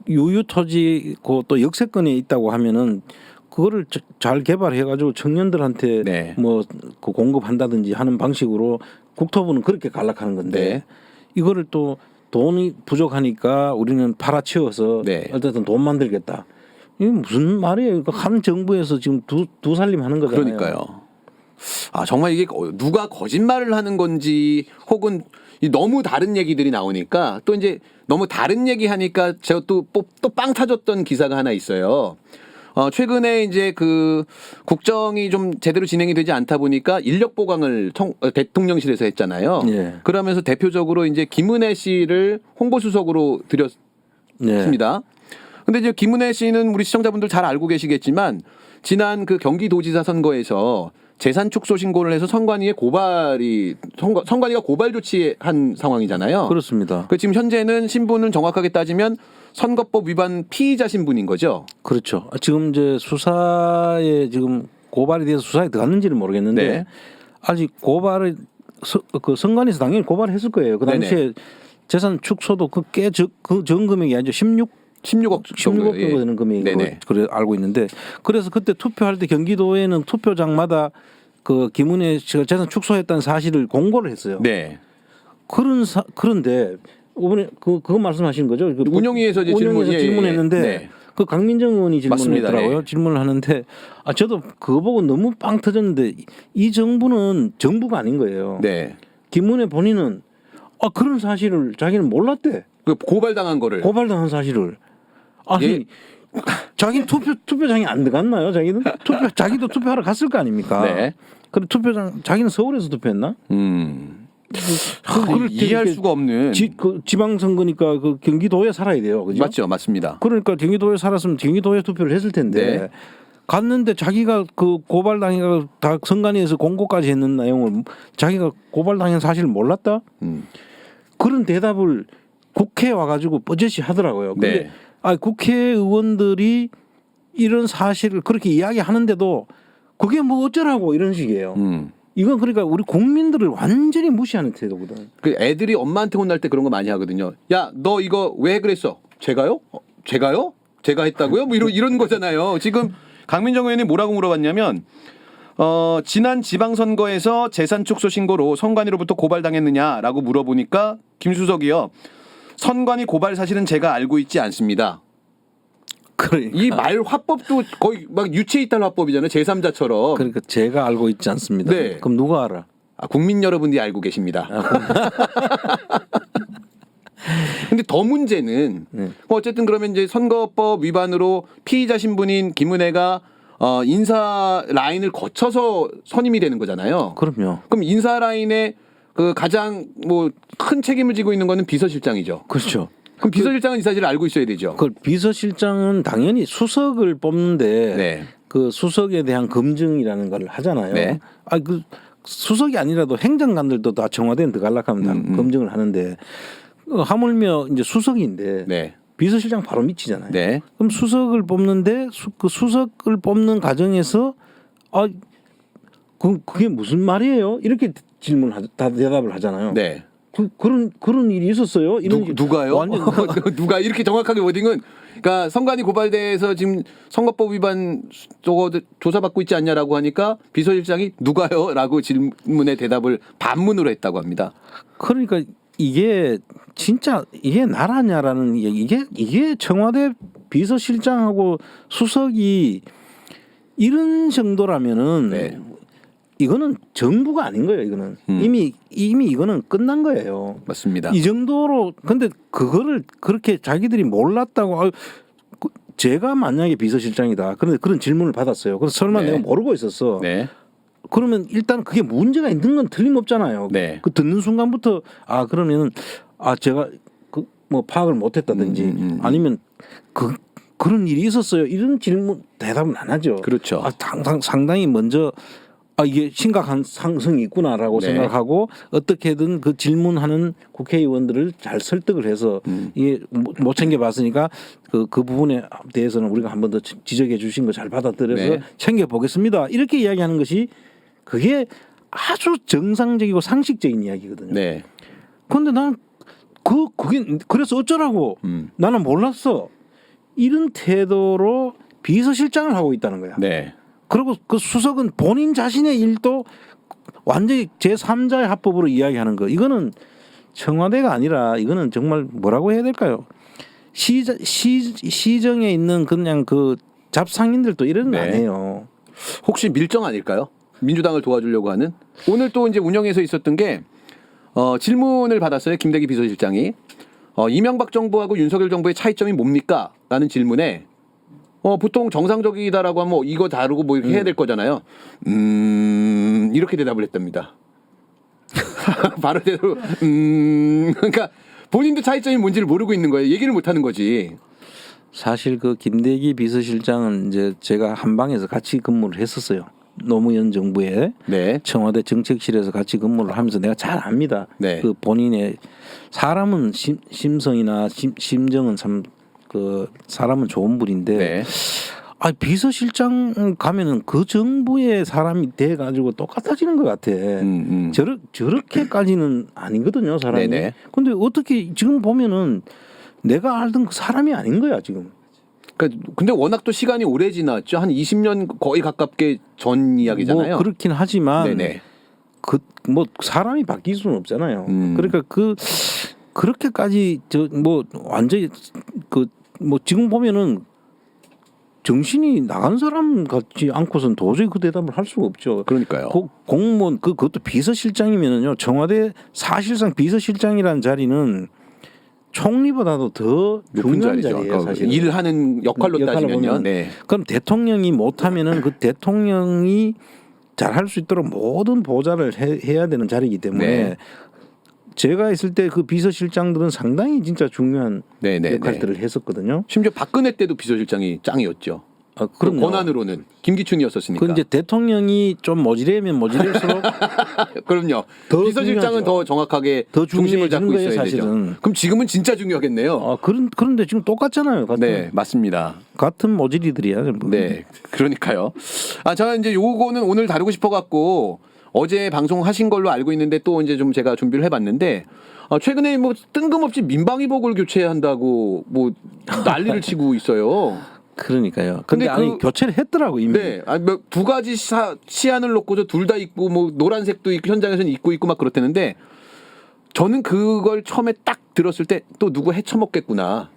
유유토지고 또 역세권에 있다고 하면은 그거를 잘 개발해가지고 청년들한테 네. 뭐 그 공급한다든지 하는 방식으로 국토부는 그렇게 간락하는 건데 네. 이거를 또 돈이 부족하니까 우리는 팔아치워서 네. 어쨌든 돈 만들겠다. 이게 무슨 말이에요? 한 정부에서 지금 두 살림 하는 거잖아요. 그러니까요. 아 정말 이게 누가 거짓말을 하는 건지 혹은 너무 다른 얘기들이 나오니까 또 이제 너무 다른 얘기 하니까 제가 또 빵 터졌던 기사가 하나 있어요. 최근에 이제 그 국정이 좀 제대로 진행이 되지 않다 보니까 인력 보강을 대통령실에서 했잖아요. 예. 그러면서 대표적으로 이제 김은혜 씨를 홍보수석으로 들였습니다. 근데 이제 김은혜 씨는 우리 시청자분들 잘 알고 계시겠지만 지난 그 경기도지사 선거에서 재산 축소 신고를 해서 선관위에 선관위가 고발 조치한 상황이잖아요. 그렇습니다. 그 지금 현재는 신분은 정확하게 따지면 선거법 위반 피의자 신분인 거죠. 그렇죠. 지금 이제 수사에 지금 고발이 돼서 수사에 들어갔는지는 모르겠는데 네. 아직 고발을 그 선관위에서 당연히 고발을 했을 거예요. 그 당시에 네네. 재산 축소도 그 전 금액이 아니죠. 16억 정도 되는 금액이 그래 알고 있는데 그래서 그때 투표할 때 경기도에는 투표장마다 그 김은혜 씨가 재산 축소했다는 사실을 공고를 했어요. 네. 그런데 이번에 그거 말씀하시는 거죠? 그 운영위에서 이제 질문했는데 네. 그 강민정 의원이 질문했더라고요. 맞습니다. 예. 질문을 하는데 저도 그거 보고 너무 빵 터졌는데 이 정부는 정부가 아닌 거예요. 네. 김은혜 본인은 그런 사실을 자기는 몰랐대. 그 고발당한 거를. 고발당한 사실을. 아니 예. 자기는 투표장에 안 들어갔나요? 자기도 투표하러 갔을 거 아닙니까? 네. 근데 투표장 자기는 서울에서 투표했나? 그걸 이해할 수가 없는. 그 지방선거니까 그 경기도에 살아야 돼요, 그죠? 맞죠, 맞습니다. 그러니까 경기도에 살았으면 경기도에 투표를 했을 텐데 네. 갔는데 자기가 그 고발당해가 다 선관위에서 공고까지 했는 내용을 자기가 고발당한 사실을 몰랐다? 그런 대답을 국회에 와가지고 뻔뻔히 하더라고요. 근데 네. 국회의원들이 이런 사실을 그렇게 이야기하는데도 그게 뭐 어쩌라고 이런 식이에요. 이건 그러니까 우리 국민들을 완전히 무시하는 태도거든. 그 애들이 엄마한테 혼날 때 그런 거 많이 하거든요. 야, 너 이거 왜 그랬어? 제가요? 제가요? 제가 했다고요? 뭐 이런 거잖아요. 지금 강민정 의원이 뭐라고 물어봤냐면 지난 지방선거에서 재산 축소 신고로 선관위로부터 고발당했느냐라고 물어보니까 김수석이요. 선관위 고발 사실은 제가 알고 있지 않습니다. 그러니까. 이 말 화법도 거의 막 유체이탈 화법이잖아요. 제3자처럼. 그러니까 제가 알고 있지 않습니다. 네. 그럼 누가 알아? 국민 여러분들이 알고 계십니다. 근데 더 문제는 어쨌든 그러면 이제 선거법 위반으로 피의자 신분인 김은혜가 인사 라인을 거쳐서 선임이 되는 거잖아요. 그럼요. 그럼 인사 라인에 그 가장 뭐 큰 책임을 지고 있는 거는 비서실장이죠. 그렇죠. 그럼 비서실장은 이 사실을 알고 있어야 되죠. 그 비서실장은 당연히 수석을 뽑는데 네. 그 수석에 대한 검증이라는 걸 하잖아요. 네. 그 수석이 아니라도 행정관들도 다 청와대에 들어가려면 다 검증을 하는데 하물며 이제 수석인데 네. 비서실장 바로 밑이잖아요. 네. 그럼 수석을 뽑는데 그 수석을 뽑는 과정에서 그게 무슨 말이에요? 이렇게 다 대답을 하잖아요. 네. 그런 일이 있었어요? 이런 누가요? 완전 누가 이렇게 정확하게 워딩은 그러니까 선관위 고발대에서 지금 선거법 위반 저거 조사받고 있지 않냐라고 하니까 비서실장이 누가요?라고 질문에 대답을 반문으로 했다고 합니다. 그러니까 이게 진짜 이게 나라냐라는 이게 청와대 비서실장하고 수석이 이런 정도라면은 네. 이거는 정부가 아닌 거예요. 이거는 이미 이거는 끝난 거예요. 맞습니다. 이 정도로 근데 그거를 그렇게 자기들이 몰랐다고 제가 만약에 비서실장이다. 그런데 그런 질문을 받았어요. 그래서 설마 네. 내가 모르고 있었어. 네. 그러면 일단 그게 문제가 있는 건 틀림없잖아요. 네. 그 듣는 순간부터 그러면은 제가 그 뭐 파악을 못했다든지 아니면 그런 일이 있었어요. 이런 질문 대답은 안 하죠. 그렇죠. 상당히 먼저 이게 심각한 상승이 있구나라고 네. 생각하고 어떻게든 그 질문하는 국회의원들을 잘 설득을 해서 이게 못 챙겨봤으니까 그 부분에 대해서는 우리가 한 번 더 지적해 주신 거 잘 받아들여서 네. 챙겨보겠습니다. 이렇게 이야기하는 것이 그게 아주 정상적이고 상식적인 이야기거든요. 네. 그런데 난 그게 그래서 어쩌라고 나는 몰랐어. 이런 태도로 비서실장을 하고 있다는 거야. 네. 그리고 그 수석은 본인 자신의 일도 완전히 제3자의 합법으로 이야기하는 거. 이거는 청와대가 아니라 이거는 정말 뭐라고 해야 될까요? 시정에 있는 그냥 그 잡상인들도 이런 거 네. 아니에요. 혹시 밀정 아닐까요? 민주당을 도와주려고 하는. 오늘 또 이제 운영에서 있었던 게 질문을 받았어요. 김대기 비서실장이 이명박 정부하고 윤석열 정부의 차이점이 뭡니까? 라는 질문에 보통 정상적이다라고 하면 이거 다루고 뭐 이렇게 해야 될 거잖아요. 이렇게 대답을 했답니다. 바로 대로 그러니까 본인도 차이점이 뭔지를 모르고 있는 거예요. 얘기를 못 하는 거지. 사실 그 김대기 비서실장은 이제 제가 한방에서 같이 근무를 했었어요. 노무현 정부에 네. 청와대 정책실에서 같이 근무를 하면서 내가 잘 압니다. 네. 그 본인의 사람은 심성이나 심정은 참 그 사람은 좋은 분인데 네. 비서실장 가면은 그 정부의 사람이 돼 가지고 똑같아지는 것 같아. 저렇게까지는 아니거든요, 사람이. 네네. 근데 어떻게 지금 보면은 내가 알던 그 사람이 아닌 거야 지금. 근데 워낙 또 시간이 오래 지났죠. 한 20년 거의 가깝게 전 이야기잖아요. 뭐 그렇긴 하지만 네네. 뭐 사람이 바뀔 수는 없잖아요. 그러니까 그렇게까지 뭐 완전히 뭐 지금 보면은 정신이 나간 사람 같지 않고선 도저히 그 대답을 할 수가 없죠. 그러니까요. 공무원 그것도 비서실장이면은요. 청와대 사실상 비서실장이라는 자리는 총리보다도 더 높은 중요한 자리죠. 자리예요. 사실 일을 하는 역할로 역할을 따지면요. 보면. 네. 그럼 대통령이 못하면은 그 대통령이 잘할 수 있도록 모든 보좌를 해야 되는 자리이기 때문에 네. 제가 있을 때 그 비서실장들은 상당히 진짜 중요한 네네. 역할들을 했었거든요. 심지어 박근혜 때도 비서실장이 짱이었죠. 그 그럼요. 권한으로는 김기춘이었었으니까. 그 이제 대통령이 좀 모질하면 모질할수록 그럼요. 더 비서실장은 중요하죠. 더 정확하게 더 중심을 잡고 중요해지는 있어야 거예요, 되죠. 사실은. 그럼 지금은 진짜 중요하겠네요. 그런데 지금 똑같잖아요. 네, 맞습니다. 같은 모질이들이야. 전부. 네, 그러니까요. 저는 이제 요거는 오늘 다루고 싶어갖고 어제 방송하신 걸로 알고 있는데 또 이제 좀 제가 준비를 해봤는데 최근에 뭐 뜬금없이 민방위복을 교체한다고 뭐 난리를 치고 있어요. 그러니까요. 근데 아니 교체를 했더라고 이미. 네, 두 가지 시안을 놓고서 둘 다 입고 뭐 노란색도 입고 현장에서는 입고 막 그렇다는데 저는 그걸 처음에 딱 들었을 때 또 누구 헤쳐먹겠구나.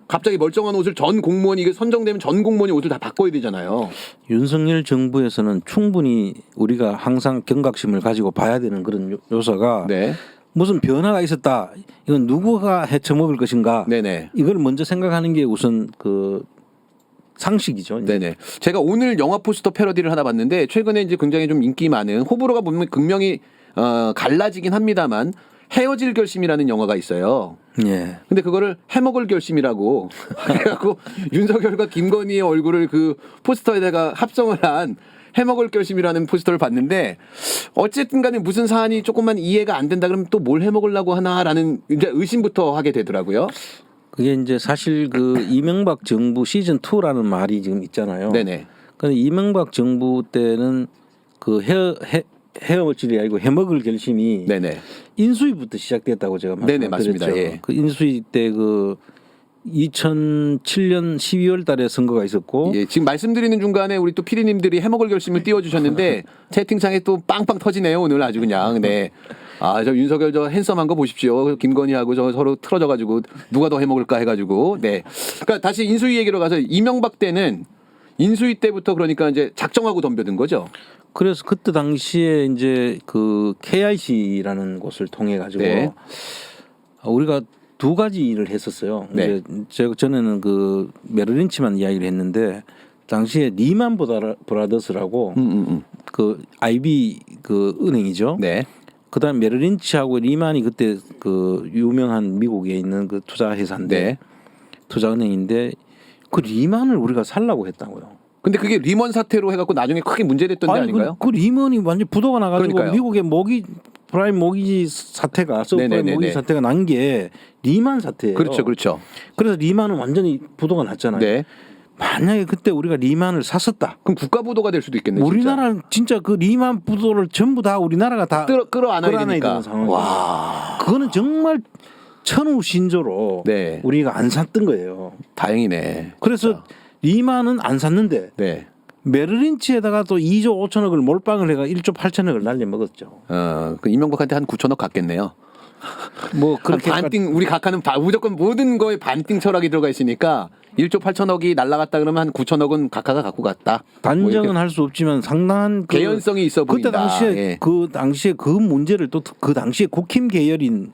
갑자기 멀쩡한 옷을 전 공무원이 이게 선정되면 전 공무원이 옷을 다 바꿔야 되잖아요. 윤석열 정부에서는 충분히 우리가 항상 경각심을 가지고 봐야 되는 그런 요소가 네, 무슨 변화가 있었다. 이건 누구가 헤쳐먹을 것인가. 네네. 이걸 먼저 생각하는 게 우선 그 상식이죠. 네네. 제가 오늘 영화 포스터 패러디를 하나 봤는데 최근에 이제 굉장히 좀 인기 많은 호불호가 보면 극명히 갈라지긴 합니다만 헤어질 결심이라는 영화가 있어요. 예. 근데 그거를 해먹을 결심이라고 그래갖고 윤석열과 김건희의 얼굴을 그 포스터에다가 합성을 한 해먹을 결심이라는 포스터를 봤는데 어쨌든 간에 무슨 사안이 조금만 이해가 안 된다 그러면 또 뭘 해먹으려고 하나라는 이제 의심부터 하게 되더라고요. 그게 이제 사실 그 이명박 정부 시즌 2라는 말이 지금 있잖아요. 네네. 근데 이명박 정부 때는 그 헤어질이 아니고 해먹을 결심이 네네. 인수위부터 시작됐다고 제가 네네, 말씀드렸죠. 맞습니다. 예. 그 인수위 때 그 2007년 12월 달에 선거가 있었고 예, 지금 말씀드리는 중간에 우리 또 피디님들이 해먹을 결심을 띄워주셨는데 채팅창에 또 빵빵 터지네요 오늘 아주 그냥. 네. 저 윤석열 저 핸섬한 거 보십시오. 김건희하고 저 서로 틀어져가지고 누가 더 해먹을까 해가지고. 네. 그러니까 다시 인수위 얘기로 가서 이명박 때는 인수위 때부터 그러니까 이제 작정하고 덤벼든 거죠. 그래서 그때 당시에 이제 그 KIC라는 곳을 통해 가지고 네. 우리가 두 가지 일을 했었어요. 네. 이제 제가 전에는 그 메릴린치만 이야기를 했는데 당시에 리만 브라더스라고 그 IB 그 은행이죠. 네. 그다음 메릴린치하고 리만이 그때 그 유명한 미국에 있는 그 투자 회사인데 네. 투자은행인데 그 리만을 우리가 살라고 했다고요. 근데 그게 리먼 사태로 해갖고 나중에 크게 문제됐던 데 아닌가요? 그 리먼이 완전 부도가 나가지고 그러니까요. 미국의 프라임 모기지 사태가 서브프라임 네네네네. 모기지 사태가 난 게 리만 사태예요. 그렇죠, 그렇죠. 그래서 리만은 완전히 부도가 났잖아요. 네. 만약에 그때 우리가 리만을 샀었다. 그럼 국가 부도가 될 수도 있겠네. 우리나라는 진짜 그 리만 부도를 전부 다 우리나라가 다 끌어안아야 끌어안아야 되니까. 되는 상황이에요. 와. 그거는 정말 천우신조로 네. 우리가 안 샀던 거예요. 다행이네. 그래서 진짜. 리만은 안 샀는데 네. 메릴린치에다가 또 2조 5천억을 몰빵을 해가 1조 8천억을 날려 먹었죠. 그 이명박한테 한 9천억 갔겠네요. 뭐 그렇게 반띵 우리 각하는 무조건 모든 거에 반띵 철학이 들어가 있으니까 1조 8천억이 날라갔다 그러면 한 9천억은 각하가 갖고 갔다. 단정은 할 수 없지만 상당한 그 개연성이 있어 보인다. 그때 당시에 예. 그 당시에 그 문제를 또 그 당시에 국힘 계열인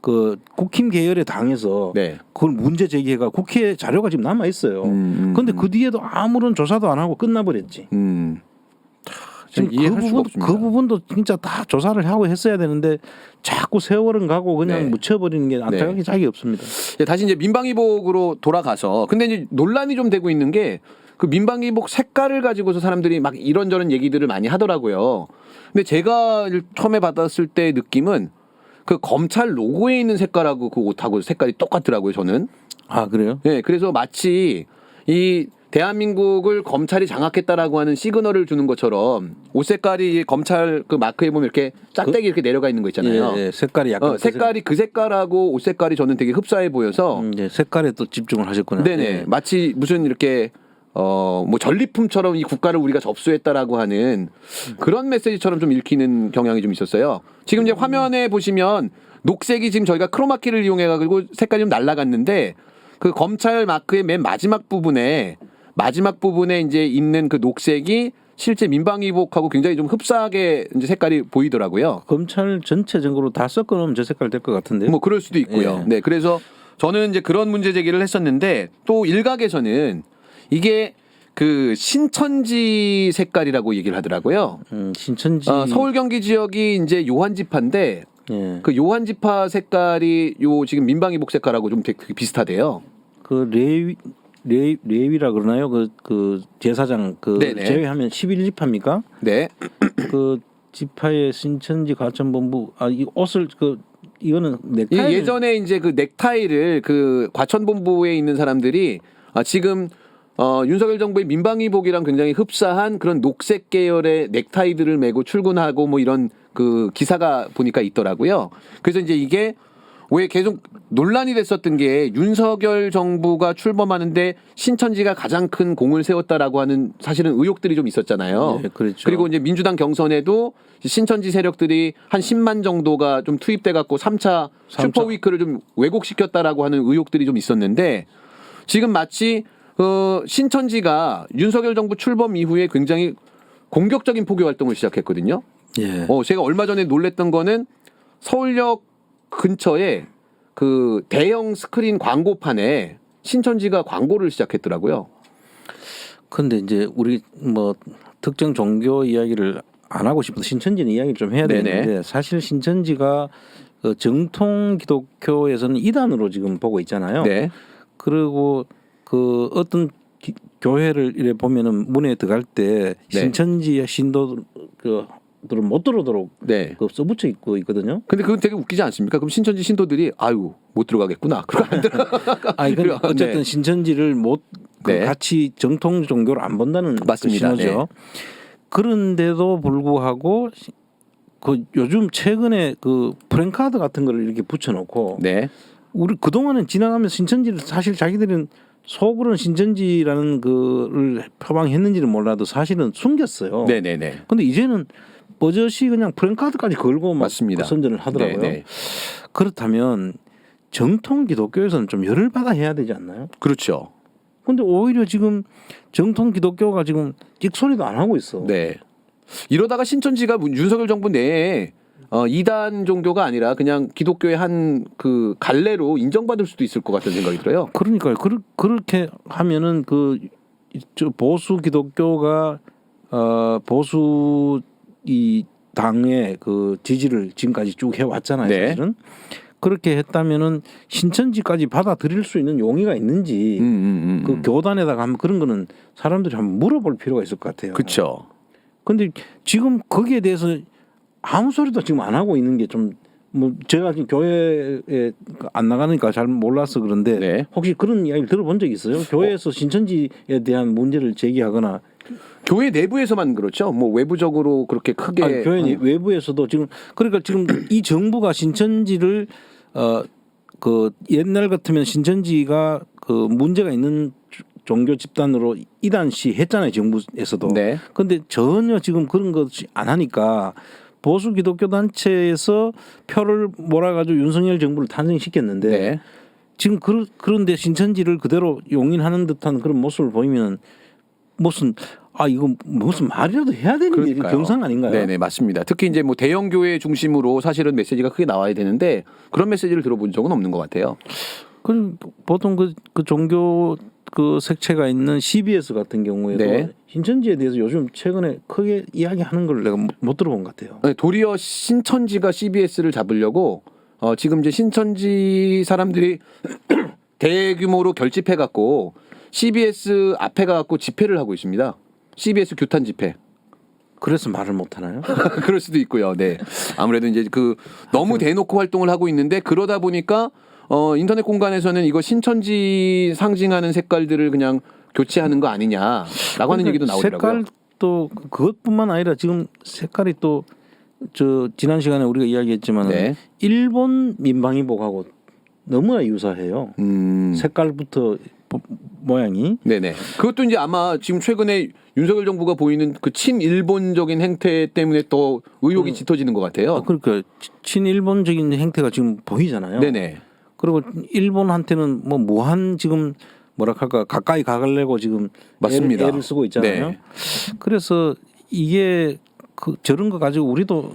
그 국힘 계열의 당에서 네. 그걸 문제 제기해가 국회 자료가 지금 남아 있어요. 그런데 그 뒤에도 아무런 조사도 안 하고 끝나버렸지. 지금 이해할 수가 없습니다. 그 부분도 진짜 다 조사를 하고 했어야 되는데 자꾸 세월은 가고 그냥 네. 묻혀버리는 게 안타깝게 짝이 없습니다. 다시 이제 민방위복으로 돌아가서 근데 이제 논란이 좀 되고 있는 게 그 민방위복 색깔을 가지고서 사람들이 막 이런저런 얘기들을 많이 하더라고요. 근데 제가 처음에 받았을 때 느낌은 그 검찰 로고에 있는 색깔하고 그 옷하고 색깔이 똑같더라고요. 저는. 아 그래요? 네, 그래서 마치 이 대한민국을 검찰이 장악했다라고 하는 시그널을 주는 것처럼 옷 색깔이 검찰 그 마크에 보면 이렇게 짝대기 이렇게 내려가 있는 거 있잖아요. 예, 색깔이 약간 색깔이 그 색깔하고 옷 색깔이 저는 되게 흡사해 보여서 색깔에 또 집중을 하셨구나. 네네 예. 마치 무슨 이렇게 뭐 전리품처럼 이 국가를 우리가 접수했다라고 하는 그런 메시지처럼 좀 읽히는 경향이 좀 있었어요. 지금 이제 화면에 보시면 녹색이 지금 저희가 크로마키를 이용해가지고 색깔이 좀 날라갔는데 그 검찰 마크의 맨 마지막 부분에 이제 있는 그 녹색이 실제 민방위복하고 굉장히 좀 흡사하게 이제 색깔이 보이더라고요. 검찰 전체적으로 다 섞어 놓으면 저 색깔 될 것 같은데요. 뭐 그럴 수도 있고요. 예. 네, 그래서 저는 이제 그런 문제 제기를 했었는데 또 일각에서는 이게 그 신천지 색깔이라고 얘기를 하더라고요. 신천지 서울 경기 지역이 이제 요한지파인데 예. 그 요한지파 색깔이 요 지금 민방위복 색깔하고 좀 되게 비슷하대요. 그 레위라 그러나요? 그 제사장 그 네네. 제외하면 11지파입니까? 네. 그 지파의 신천지 과천본부 이 옷을 이거는 이 넥타이 예전에 이제 그 넥타이를 그 과천본부에 있는 사람들이 지금 윤석열 정부의 민방위복이랑 굉장히 흡사한 그런 녹색 계열의 넥타이들을 메고 출근하고 뭐 이런 그 기사가 보니까 있더라고요. 그래서 이제 이게 왜 계속 논란이 됐었던 게 윤석열 정부가 출범하는데 신천지가 가장 큰 공을 세웠다라고 하는 사실은 의혹들이 좀 있었잖아요. 네, 그렇죠. 그리고 이제 민주당 경선에도 신천지 세력들이 한 10만 정도가 좀 투입돼 갖고 3차 슈퍼위크를 좀 왜곡시켰다라고 하는 의혹들이 좀 있었는데 지금 마치 신천지가 윤석열 정부 출범 이후에 굉장히 공격적인 포교 활동을 시작했거든요. 예. 제가 얼마 전에 놀랬던 거는 서울역 근처에 그 대형 스크린 광고판에 신천지가 광고를 시작했더라고요. 근데 이제 우리 뭐 특정 종교 이야기를 안 하고 싶어서 신천지는 이야기를 좀 해야 네네. 되는데 사실 신천지가 정통 기독교에서는 이단으로 지금 보고 있잖아요. 네. 그리고 그 어떤 교회를 이래 보면은 문에 들어갈 때 네. 신천지의 신도들은 못 들어오도록 네. 써붙여 있고 있거든요. 근데 그건 되게 웃기지 않습니까? 그럼 신천지 신도들이 아유 못 들어가겠구나. 그럼 안 들어. 이건 어쨌든 네. 신천지를 네. 같이 정통 종교를 안 본다는 맞습니다. 그 신호죠. 그런데도 불구하고 그 요즘 최근에 그 프랭카드 같은 거를 이렇게 붙여놓고 네. 우리 그 동안은 지나가면서 신천지를 사실 자기들은 속으로는 신천지라는 거를 표방했는지는 몰라도 사실은 숨겼어요. 네네네. 근데 이제는 버젓이 그냥 프랭카드까지 걸고 막 맞습니다. 선전을 하더라고요. 네네. 그렇다면 정통 기독교에서는 좀 열을 받아 해야 되지 않나요? 그렇죠. 근데 오히려 지금 정통 기독교가 지금 찍소리도 안 하고 있어. 네. 이러다가 신천지가 윤석열 정부 내에 2단 종교가 아니라 그냥 기독교의 한 그 갈래로 인정받을 수도 있을 것 같은 생각이 들어요. 그러니까요. 그렇게 하면은 저 보수 기독교가 보수 이 당의 그 지지를 지금까지 쭉 해왔잖아요. 네. 사실은 그렇게 했다면은 신천지까지 받아들일 수 있는 용의가 있는지 그 교단에다가 한번 그런 거는 사람들이 한번 물어볼 필요가 있을 것 같아요. 그렇죠. 근데 지금 거기에 대해서 아무 소리도 지금 안 하고 있는 게 좀 뭐 제가 지금 교회에 안 나가니까 잘 몰라서 그런데 네. 혹시 그런 이야기를 들어본 적 있어요? 교회에서 신천지에 대한 문제를 제기하거나 교회 내부에서만 그렇죠. 뭐 외부적으로 그렇게 크게 아니, 교회 외부에서도 지금 그러니까 지금 이 정부가 신천지를 그 옛날 같으면 신천지가 그 문제가 있는 종교 집단으로 이단시 했잖아요, 정부에서도. 네. 근데 전혀 지금 그런 것이 안 하니까 보수 기독교 단체에서 표를 몰아가지고 윤석열 정부를 탄생시켰는데 네. 지금 그런데 신천지를 그대로 용인하는 듯한 그런 모습을 보이면 이거 무슨 말이라도 해야 되는 게 그러니까요. 정상 아닌가요? 네네 맞습니다. 특히 이제 뭐 대형 교회 중심으로 사실은 메시지가 크게 나와야 되는데 그런 메시지를 들어본 적은 없는 것 같아요. 보통 그 종교 그 색채가 있는 CBS 같은 경우에도 네. 신천지에 대해서 요즘 최근에 크게 이야기하는 걸 내가 못 들어본 것 같아요. 네, 도리어 신천지가 CBS를 잡으려고 지금 이제 신천지 사람들이 대규모로 결집해 갖고 CBS 앞에 가갖고 집회를 하고 있습니다. CBS 규탄 집회. 그래서 말을 못 하나요? 그럴 수도 있고요. 네. 아무래도 이제 너무 대놓고 활동을 하고 있는데 그러다 보니까 인터넷 공간에서는 이거 신천지 상징하는 색깔들을 그냥 교체하는 거 아니냐라고 하는 얘기도 나오더라고요. 색깔도 그것뿐만 아니라 지금 색깔이 또 저 지난 시간에 우리가 이야기했지만 네. 일본 민방위복하고 너무나 유사해요. 색깔부터 모양이. 네네. 그것도 이제 아마 지금 최근에 윤석열 정부가 보이는 그 친일본적인 행태 때문에 더 의혹이 짙어지는 것 같아요. 그러니까 친일본적인 행태가 지금 보이잖아요. 네네. 그리고 일본한테는 뭐 무한 지금 뭐랄까 가까이 가려고 지금 맞습니다. 애를 쓰고 있잖아요. 네. 그래서 이게 저런 거 가지고 우리도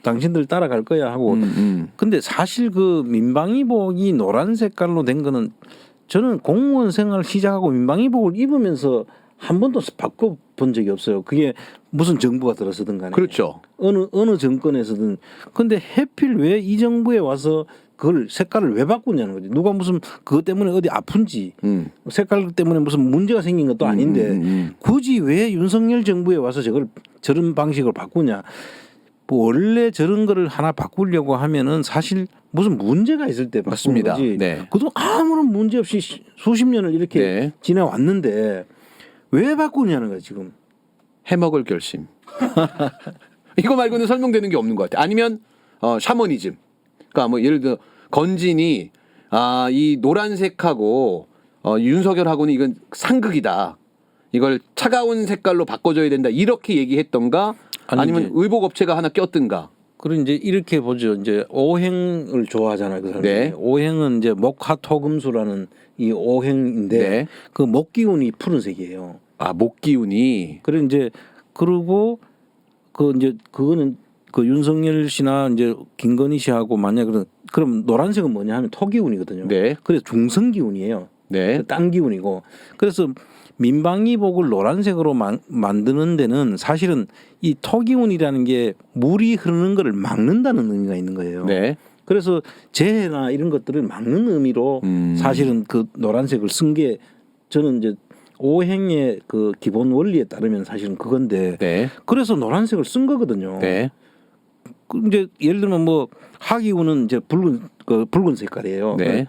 당신들 따라갈 거야 하고. 근데 사실 그 민방위복이 노란 색깔로 된 거는 저는 공무원 생활 시작하고 민방위복을 입으면서 한 번도 바꿔본 적이 없어요. 그게 무슨 정부가 들어서든 간에. 그렇죠. 어느 정권에서든. 근데 해필 왜 이 정부에 와서 그걸 색깔을 왜 바꾸냐는 거지. 누가 무슨 그것 때문에 어디 아픈지 색깔 때문에 무슨 문제가 생긴 것도 아닌데 굳이 왜 윤석열 정부에 와서 저런 방식으로 바꾸냐. 뭐 원래 저런 거를 하나 바꾸려고 하면은 사실 무슨 문제가 있을 때 바꾸는 맞습니다. 거지. 네. 그동안 아무런 문제 없이 수십 년을 이렇게 네. 지내왔는데 왜 바꾸냐는 거야 지금. 해먹을 결심. 이거 말고는 설명되는 게 없는 것 같아요. 아니면 샤머니즘. 그러니까 뭐 예를 들어 건진이 이 노란색하고 윤석열하고는 이건 상극이다. 이걸 차가운 색깔로 바꿔줘야 된다. 이렇게 얘기했던가 아니면 의복 업체가 하나 꼈든가. 그리고 이제 이렇게 보죠. 이제 오행을 좋아하잖아요, 그 사람이. 네. 오행은 이제 목화토금수라는 이 오행인데 네. 그 목기운이 푸른색이에요. 목 기운이. 그리고 이제 그러고 그거는 그 윤석열 씨나 이제 김건희 씨하고 만약 그럼 노란색은 뭐냐 하면 토기운이거든요. 네. 그래서 중성기운이에요. 네. 땅 기운이고. 그래서 민방위복을 노란색으로 만드는 데는 사실은 이 토기운이라는 게 물이 흐르는 것을 막는다는 의미가 있는 거예요. 네. 그래서 재해나 이런 것들을 막는 의미로 사실은 그 노란색을 쓴 게 저는 이제 오행의 그 기본 원리에 따르면 사실은 그건데 네. 그래서 노란색을 쓴 거거든요. 네. 이제 예를 들면 뭐 하기운은 이제 붉은 색깔이에요. 네.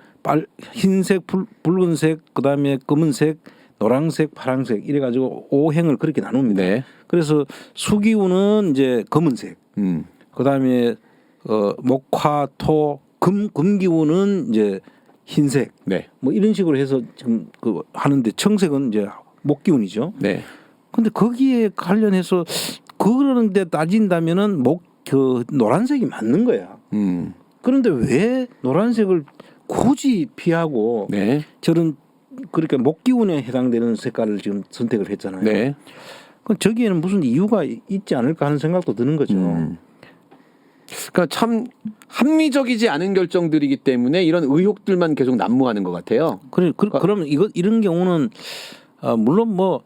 흰색, 붉은색, 그다음에 검은색, 노란색, 파란색 이래 가지고 오행을 그렇게 나눕니다. 네. 그래서 수기운은 이제 검은색. 그다음에 목화, 토, 금기운은 이제 흰색. 네. 뭐 이런 식으로 해서 지금 하는데 청색은 이제 목기운이죠. 네. 근데 거기에 관련해서 그러는데 따진다면은 노란색이 맞는 거야. 음. 그런데 왜 노란색을 굳이 피하고 네. 저런 그러니까 목기운에 해당되는 색깔을 지금 선택을 했잖아요. 네. 그럼 저기에는 무슨 이유가 있지 않을까 하는 생각도 드는 거죠. 그러니까 참 합리적이지 않은 결정들이기 때문에 이런 의혹들만 계속 난무하는 것 같아요. 그러면 이런 경우는 물론 뭐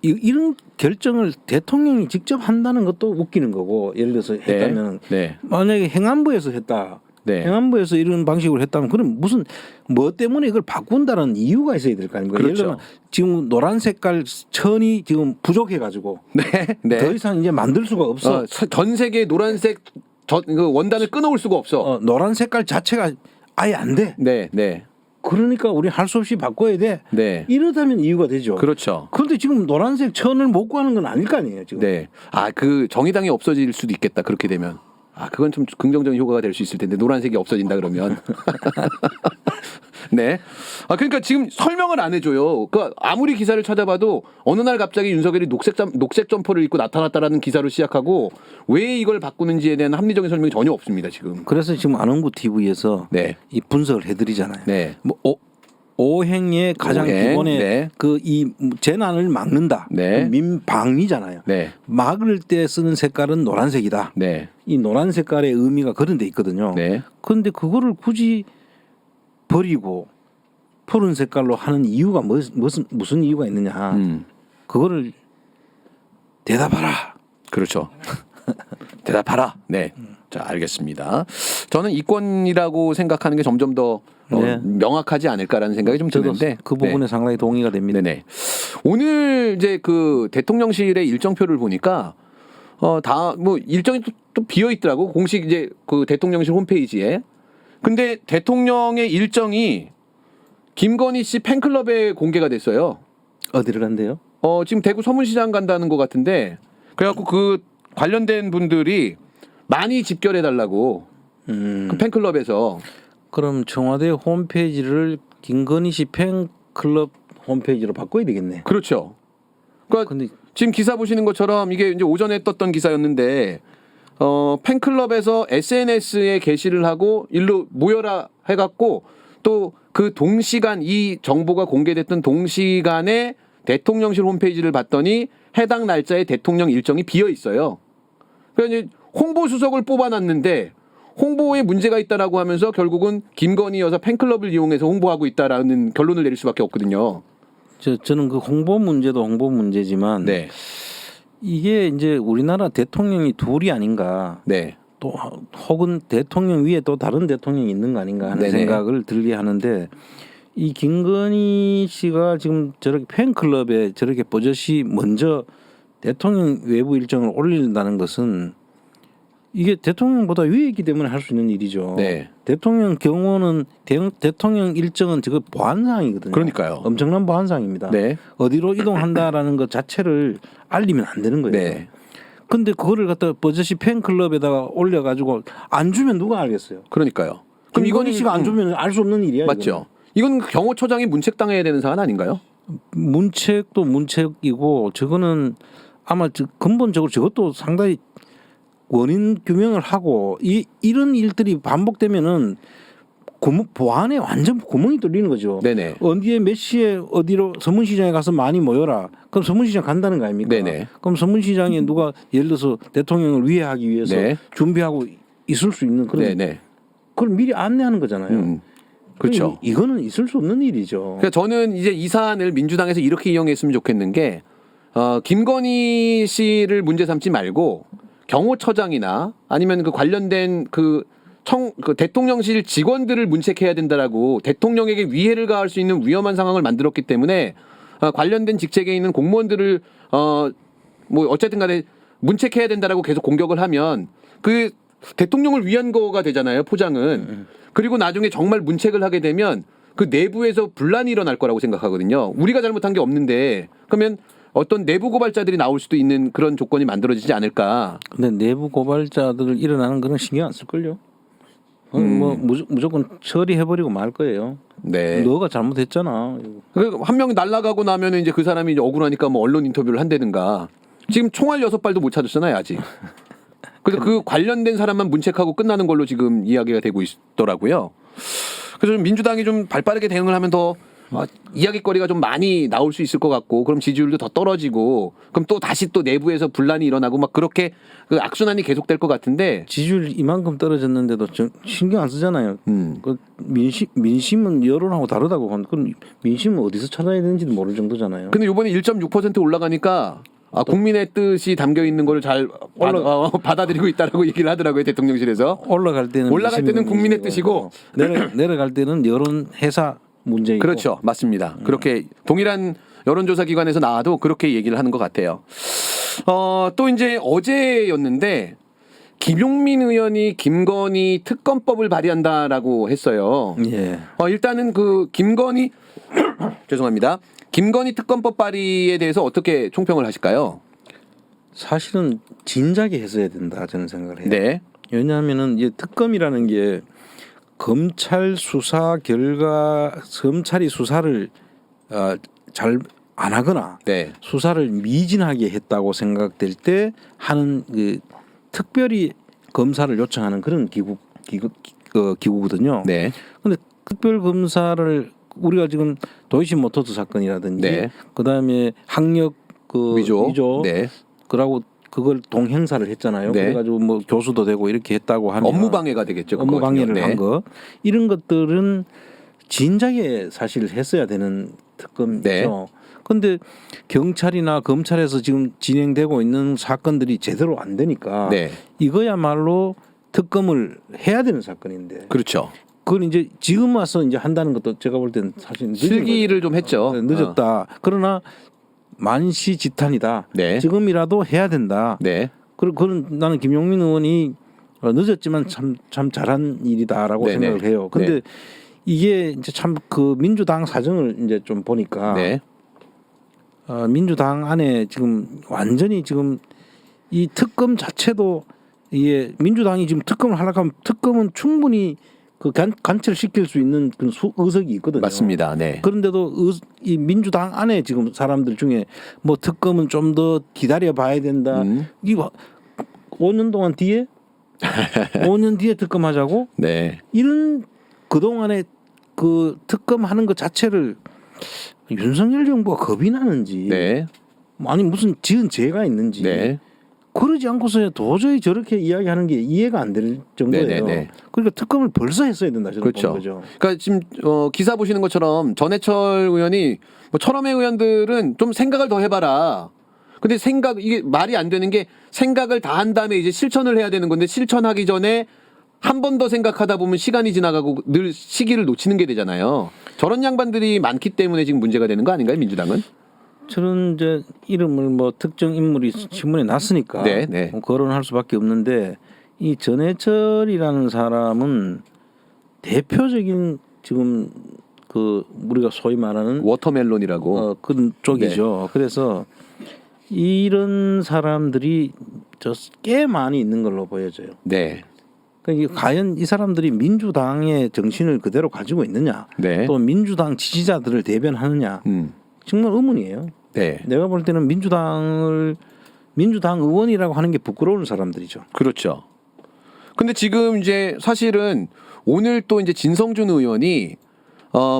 이런 결정을 대통령이 직접 한다는 것도 웃기는 거고 예를 들어서 했다면 네. 만약에 행안부에서 했다. 네. 행안부에서 이런 방식으로 했다면 그럼 무슨 뭐 때문에 이걸 바꾼다는 이유가 있어야 될 거 아닙니까? 그렇죠. 예를 들면 지금 노란 색깔 천이 지금 부족해 가지고 네. 더 이상 이제 만들 수가 없어. 전 세계 노란색 그 원단을 끊어올 수가 없어. 노란 색깔 자체가 아예 안 돼. 네. 네. 그러니까 우리 할 수 없이 바꿔야 돼. 네. 이러다면 이유가 되죠. 그렇죠. 그런데 지금 노란색 천을 못 구하는 건 아닐 거 아니에요, 지금. 네. 그 정의당이 없어질 수도 있겠다. 그렇게 되면. 그건 좀 긍정적인 효과가 될 수 있을 텐데 노란색이 없어진다 그러면. 네. 그러니까 지금 설명을 안 해줘요. 그러니까 아무리 기사를 찾아봐도 어느 날 갑자기 윤석열이 녹색 점퍼를 입고 나타났다라는 기사로 시작하고 왜 이걸 바꾸는지에 대한 합리적인 설명이 전혀 없습니다 지금. 그래서 지금 안원구 TV에서 네. 이 분석을 해드리잖아요. 네. 뭐 오행의 가장 기본에 네. 그 이 재난을 막는다. 네. 민방위잖아요. 네. 막을 때 쓰는 색깔은 노란색이다. 네. 이 노란 색깔의 의미가 그런 데 있거든요. 네. 그런데 그거를 굳이 버리고 푸른 색깔로 하는 이유가 무슨 이유가 있느냐. 그거를 대답하라. 그렇죠. 대답하라. 네. 자, 알겠습니다. 저는 이권이라고 생각하는 게 점점 더 네. 명확하지 않을까라는 생각이 좀 저도 드는데 그 부분에 네. 상당히 동의가 됩니다. 네네. 오늘 이제 그 대통령실의 일정표를 보니까 다 뭐 일정이 또 비어 있더라고. 공식 이제 그 대통령실 홈페이지에. 근데 대통령의 일정이 김건희 씨 팬클럽에 공개가 됐어요. 어디를 간대요? 지금 대구 서문시장 간다는 것 같은데 그래갖고 그 관련된 분들이 많이 집결해 달라고 그 팬클럽에서. 그럼 청와대 홈페이지를 김건희 씨 팬클럽 홈페이지로 바꿔야 되겠네. 그렇죠. 그러니까 근데 지금 기사 보시는 것처럼 이게 이제 오전에 떴던 기사였는데 팬클럽에서 SNS에 게시를 하고 일로 모여라 해갖고 또 그 동시간 이 정보가 공개됐던 동시간에 대통령실 홈페이지를 봤더니 해당 날짜에 대통령 일정이 비어 있어요. 그러니까 이제 홍보 수석을 뽑아놨는데 홍보에 문제가 있다라고 하면서 결국은 김건희 여사 팬클럽을 이용해서 홍보하고 있다라는 결론을 내릴 수밖에 없거든요. 저는 그 홍보 문제도 홍보 문제지만 네. 이게 이제 우리나라 대통령이 둘이 아닌가. 네. 또 혹은 대통령 위에 또 다른 대통령이 있는 거 아닌가 하는 네네. 생각을 들게 하는데 이 김건희 씨가 지금 저렇게 팬클럽에 저렇게 버젓이 먼저 대통령 외부 일정을 올린다는 것은 이게 대통령보다 위에 있기 때문에 할 수 있는 일이죠. 네. 대통령 경우는 대통령 일정은 저거 보안사항이거든요. 그러니까요. 엄청난 보안사항입니다. 네. 어디로 이동한다라는 것 자체를 알리면 안 되는 거예요. 네. 근데 그거를 갖다 버젓이 팬클럽에다가 올려가지고 안 주면 누가 알겠어요? 그러니까요. 그럼 이건희 씨가 안 주면 알 수 없는 일이야. 맞죠. 이건 경호처장이 문책당해야 되는 사안 아닌가요? 문책도 문책이고 저거는 아마 근본적으로 저것도 상당히 원인 규명을 하고 이런 일들이 반복되면은 보안에 완전 구멍이 뚫리는 거죠. 네네. 어디에 몇 시에 어디로 서문시장에 가서 많이 모여라. 그럼 서문시장 간다는 거 아닙니까? 네네. 그럼 서문시장에 누가 예를 들어서 대통령을 위해하기 위해서 네. 준비하고 있을 수 있는 그런 네네. 그걸 미리 안내하는 거잖아요. 그렇죠. 이거는 있을 수 없는 일이죠. 그러니까 저는 이제 이 사안을 민주당에서 이렇게 이용했으면 좋겠는 게 김건희 씨를 문제 삼지 말고 경호처장이나 아니면 그 관련된 그 대통령실 직원들을 문책해야 된다라고 대통령에게 위해를 가할 수 있는 위험한 상황을 만들었기 때문에 관련된 직책에 있는 공무원들을 뭐 어쨌든 간에 문책해야 된다라고 계속 공격을 하면 그 대통령을 위한 거가 되잖아요, 포장은. 그리고 나중에 정말 문책을 하게 되면 그 내부에서 분란이 일어날 거라고 생각하거든요. 우리가 잘못한 게 없는데 그러면 어떤 내부 고발자들이 나올 수도 있는 그런 조건이 만들어지지 않을까. 근데 내부 고발자들 일어나는 거는 신경 안 쓸걸요. 뭐 무조건 처리해버리고 말 거예요. 네. 너가 잘못했잖아. 한 명이 날아가고 나면 이제 그 사람이 이제 억울하니까 뭐 언론 인터뷰를 한다든가. 지금 총알 6발도 못 찾았잖아요, 아직. 그래서 그 관련된 사람만 문책하고 끝나는 걸로 지금 이야기가 되고 있더라고요. 그래서 좀 민주당이 좀 발빠르게 대응을 하면 더 이야기거리가 좀 많이 나올 수 있을 것 같고 그럼 지지율도 더 떨어지고 그럼 또 다시 또 내부에서 분란이 일어나고 막 그렇게 그 악순환이 계속될 것 같은데 지지율 이만큼 떨어졌는데도 신경 안 쓰잖아요. 그 민심은 여론하고 다르다고 하는 그럼 민심은 어디서 찾아야 되는지도 모를 정도잖아요. 근데 이번에 1.6% 올라가니까 국민의 뜻이 담겨 있는 거를 잘 받아들이고 있다라고 얘기를 하더라고요 대통령실에서. 올라갈 때는 국민의 뜻이고 내려갈 때는 여론 회사 문제이고. 그렇죠, 맞습니다. 그렇게 동일한 여론조사 기관에서 나와도 그렇게 얘기를 하는 것 같아요. 또 이제 어제였는데 김용민 의원이 김건희 특검법을 발의한다라고 했어요. 예. 일단은 그 김건희 죄송합니다. 김건희 특검법 발의에 대해서 어떻게 총평을 하실까요? 사실은 진작에 했어야 된다 저는 생각을 해요. 네. 왜냐하면은 이 특검이라는 게 검찰 수사 결과 검찰이 수사를 잘 안 하거나 네. 수사를 미진하게 했다고 생각될 때 하는 그 특별히 검사를 요청하는 그런 기구거든요. 네. 근데 특별 검사를 우리가 지금 도이치모터스 사건이라든지 네. 그다음에 학력 위조 네. 그러고 그걸 동행사를 했잖아요. 네. 그래가지고 뭐 교수도 되고 이렇게 했다고 하면 업무 방해가 되겠죠. 업무 그거 같은 방해를 경우는. 한 거 이런 것들은 진작에 사실 했어야 되는 특검이죠. 네. 그런데 경찰이나 검찰에서 지금 진행되고 있는 사건들이 제대로 안 되니까 네. 이거야말로 특검을 해야 되는 사건인데 그렇죠. 그걸 이제 지금 와서 이제 한다는 것도 제가 볼 때는 사실 늦은 실기를 좀 했죠. 거죠. 늦었다. 그러나 만시지탄이다. 네. 지금이라도 해야 된다. 네. 그런 나는 김용민 의원이 늦었지만 참 잘한 일이다라고 네네. 생각을 해요. 근데 네. 이게 이제 참 그 민주당 사정을 이제 좀 보니까 네. 민주당 안에 지금 완전히 지금 이 특검 자체도 이게 민주당이 지금 특검을 하려고 하면 특검은 충분히 그 관철시킬 수 있는 그 의석이 있거든요. 맞습니다. 네. 그런데도 이 민주당 안에 지금 사람들 중에 뭐 특검은 좀 더 기다려 봐야 된다. 이거 5년 동안 뒤에 5년 뒤에 특검하자고 네. 이런 그동안에 그 특검하는 것 자체를 윤석열 정부가 겁이 나는지 네. 아니 무슨 지은 죄가 있는지 네. 그러지 않고서 도저히 저렇게 이야기하는 게 이해가 안 될 정도예요. 네네네. 그러니까 특검을 벌써 했어야 된다 저는 그렇죠. 보는 거죠. 그러니까 지금 기사 보시는 것처럼 전해철 의원이 뭐 철험의 의원들은 좀 생각을 더 해봐라. 근데 이게 말이 안 되는 게 생각을 다 한 다음에 이제 실천을 해야 되는 건데 실천하기 전에 한 번 더 생각하다 보면 시간이 지나가고 늘 시기를 놓치는 게 되잖아요. 저런 양반들이 많기 때문에 지금 문제가 되는 거 아닌가요, 민주당은? 저는 이제 이름을 뭐 특정 인물이 신문에 났으니까 네, 네. 뭐 거론할 수밖에 없는데 이 전해철이라는 사람은 대표적인 지금 그 우리가 소위 말하는 워터멜론이라고. 그런 쪽이죠. 그래서 이런 사람들이 꽤 많이 있는 걸로 보여져요. 네. 그러니까 과연 이 사람들이 민주당의 정신을 그대로 가지고 있느냐, 네. 또 민주당 지지자들을 대변하느냐, 정말 의문이에요. 네. 내가 볼 때는 민주당 의원이라고 하는 게 부끄러운 사람들이죠. 그렇죠. 근데 지금 이제 사실은 오늘 또 이제 진성준 의원이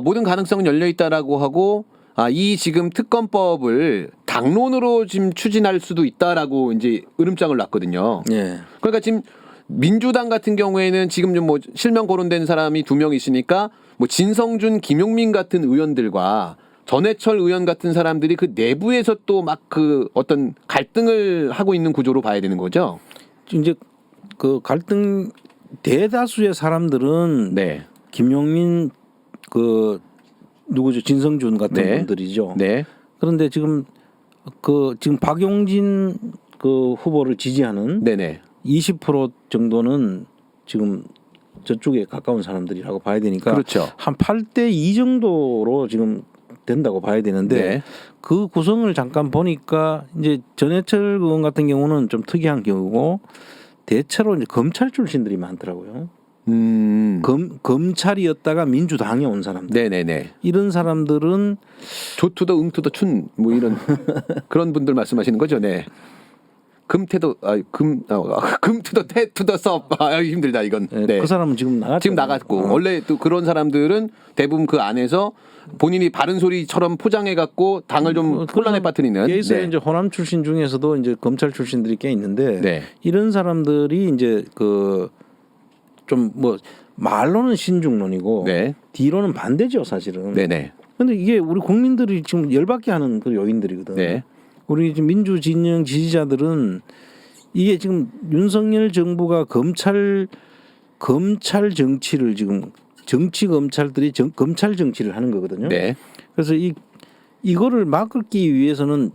모든 가능성은 열려 있다라고 하고 이 지금 특검법을 당론으로 지금 추진할 수도 있다라고 이제 으름장을 놨거든요. 예. 그러니까 지금 민주당 같은 경우에는 지금 좀 뭐 실명 거론된 사람이 2명 있으니까 뭐 진성준, 김용민 같은 의원들과 전해철 의원 같은 사람들이 그 내부에서 또 막 그 어떤 갈등을 하고 있는 구조로 봐야 되는 거죠. 이제 그 갈등 대다수의 사람들은 네. 김용민 그 누구죠 진성준 같은 네. 분들이죠. 네. 그런데 지금 박용진 그 후보를 지지하는 네네. 20% 정도는 지금 저쪽에 가까운 사람들이라고 봐야 되니까 그렇죠. 한 8대 2 정도로 지금 된다고 봐야 되는데 네. 그 구성을 잠깐 보니까 이제 전해철 의원 같은 경우는 좀 특이한 경우고 대체로 이제 검찰 출신들이 많더라고요. 검찰이었다가 민주당에 온 사람들. 네네네. 이런 사람들은 조투더 응투더 춘 뭐 이런 그런 분들 말씀하시는 거죠, 네. 금태도 금투더 태투더 섭 힘들다 이건. 네. 네. 그 사람은 지금 나갔죠. 지금 나갔고 원래 또 그런 사람들은 대부분 그 안에서 본인이 바른 소리처럼 포장해 갖고 당을 좀 혼란에 빠뜨리는. 케이스에 네. 이제 호남 출신 중에서도 이제 검찰 출신들이 꽤 있는데 네. 이런 사람들이 이제 그 좀 뭐 말로는 신중론이고 네. 뒤로는 반대죠 사실은. 네네. 근데 이게 우리 국민들이 지금 열받게 하는 그 요인들이거든. 네. 우리 지금 민주 진영 지지자들은 이게 지금 윤석열 정부가 검찰 정치를 지금 정치 검찰들이 검찰 정치를 하는 거거든요. 네. 그래서 이거를 막기 위해서는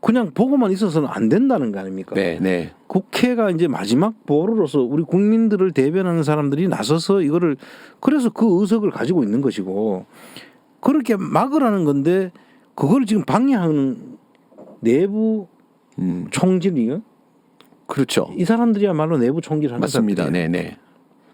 그냥 보고만 있어서는 안 된다는 거 아닙니까? 네. 네. 국회가 이제 마지막 보루로서 우리 국민들을 대변하는 사람들이 나서서 이거를 그래서 그 의석을 가지고 있는 것이고 그렇게 막으라는 건데 그걸 지금 방해하는 내부 총질이요? 그렇죠. 이 사람들이야말로 내부 총질하는 맞습니다. 사람들이에요. 네네.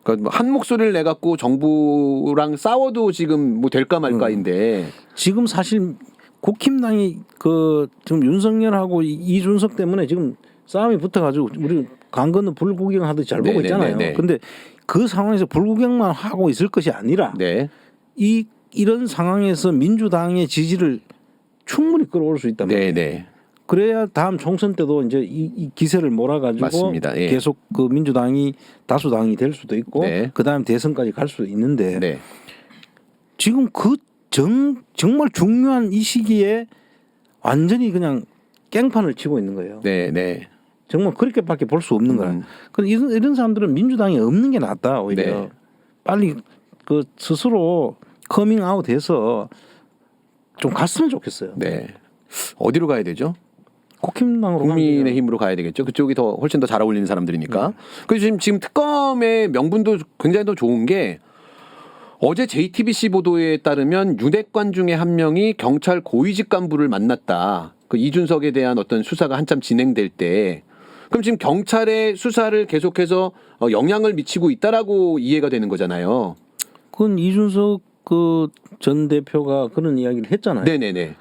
그러니까 한 목소리를 내 갖고 정부랑 싸워도 지금 뭐 될까 말까인데. 지금 사실 국힘당이 그 지금 윤석열하고 이준석 때문에 지금 싸움이 붙어가지고 우리 강 건너 불구경하듯이 잘 보고 있잖아요. 네네네네. 근데 그 상황에서 불구경만 하고 있을 것이 아니라 네. 이런 상황에서 민주당의 지지를 충분히 끌어올 수 있단 말이에요. 네네. 그래야 다음 총선 때도 이제 이 기세를 몰아가지고 맞습니다. 예. 계속 그 민주당이 다수당이 될 수도 있고 네. 그 다음 대선까지 갈 수도 있는데 네. 지금 그 정말 중요한 이 시기에 완전히 그냥 깽판을 치고 있는 거예요. 네네. 정말 그렇게밖에 볼 수 없는 거야. 근데 이런 사람들은 민주당이 없는 게 낫다 오히려. 네. 빨리 그 스스로 커밍아웃해서 좀 갔으면 좋겠어요. 네. 어디로 가야 되죠? 국힘당으로 국민의힘으로 가야 되겠죠. 그쪽이 더 훨씬 더 잘 어울리는 사람들이니까. 그래서 지금 특검의 명분도 굉장히 더 좋은 게 어제 JTBC 보도에 따르면 윤핵관 중에 한 명이 경찰 고위직 간부를 만났다. 그 이준석에 대한 어떤 수사가 한참 진행될 때, 그럼 지금 경찰의 수사를 계속해서 영향을 미치고 있다라고 이해가 되는 거잖아요. 그건 이준석 그 전 대표가 그런 이야기를 했잖아요. 네네네.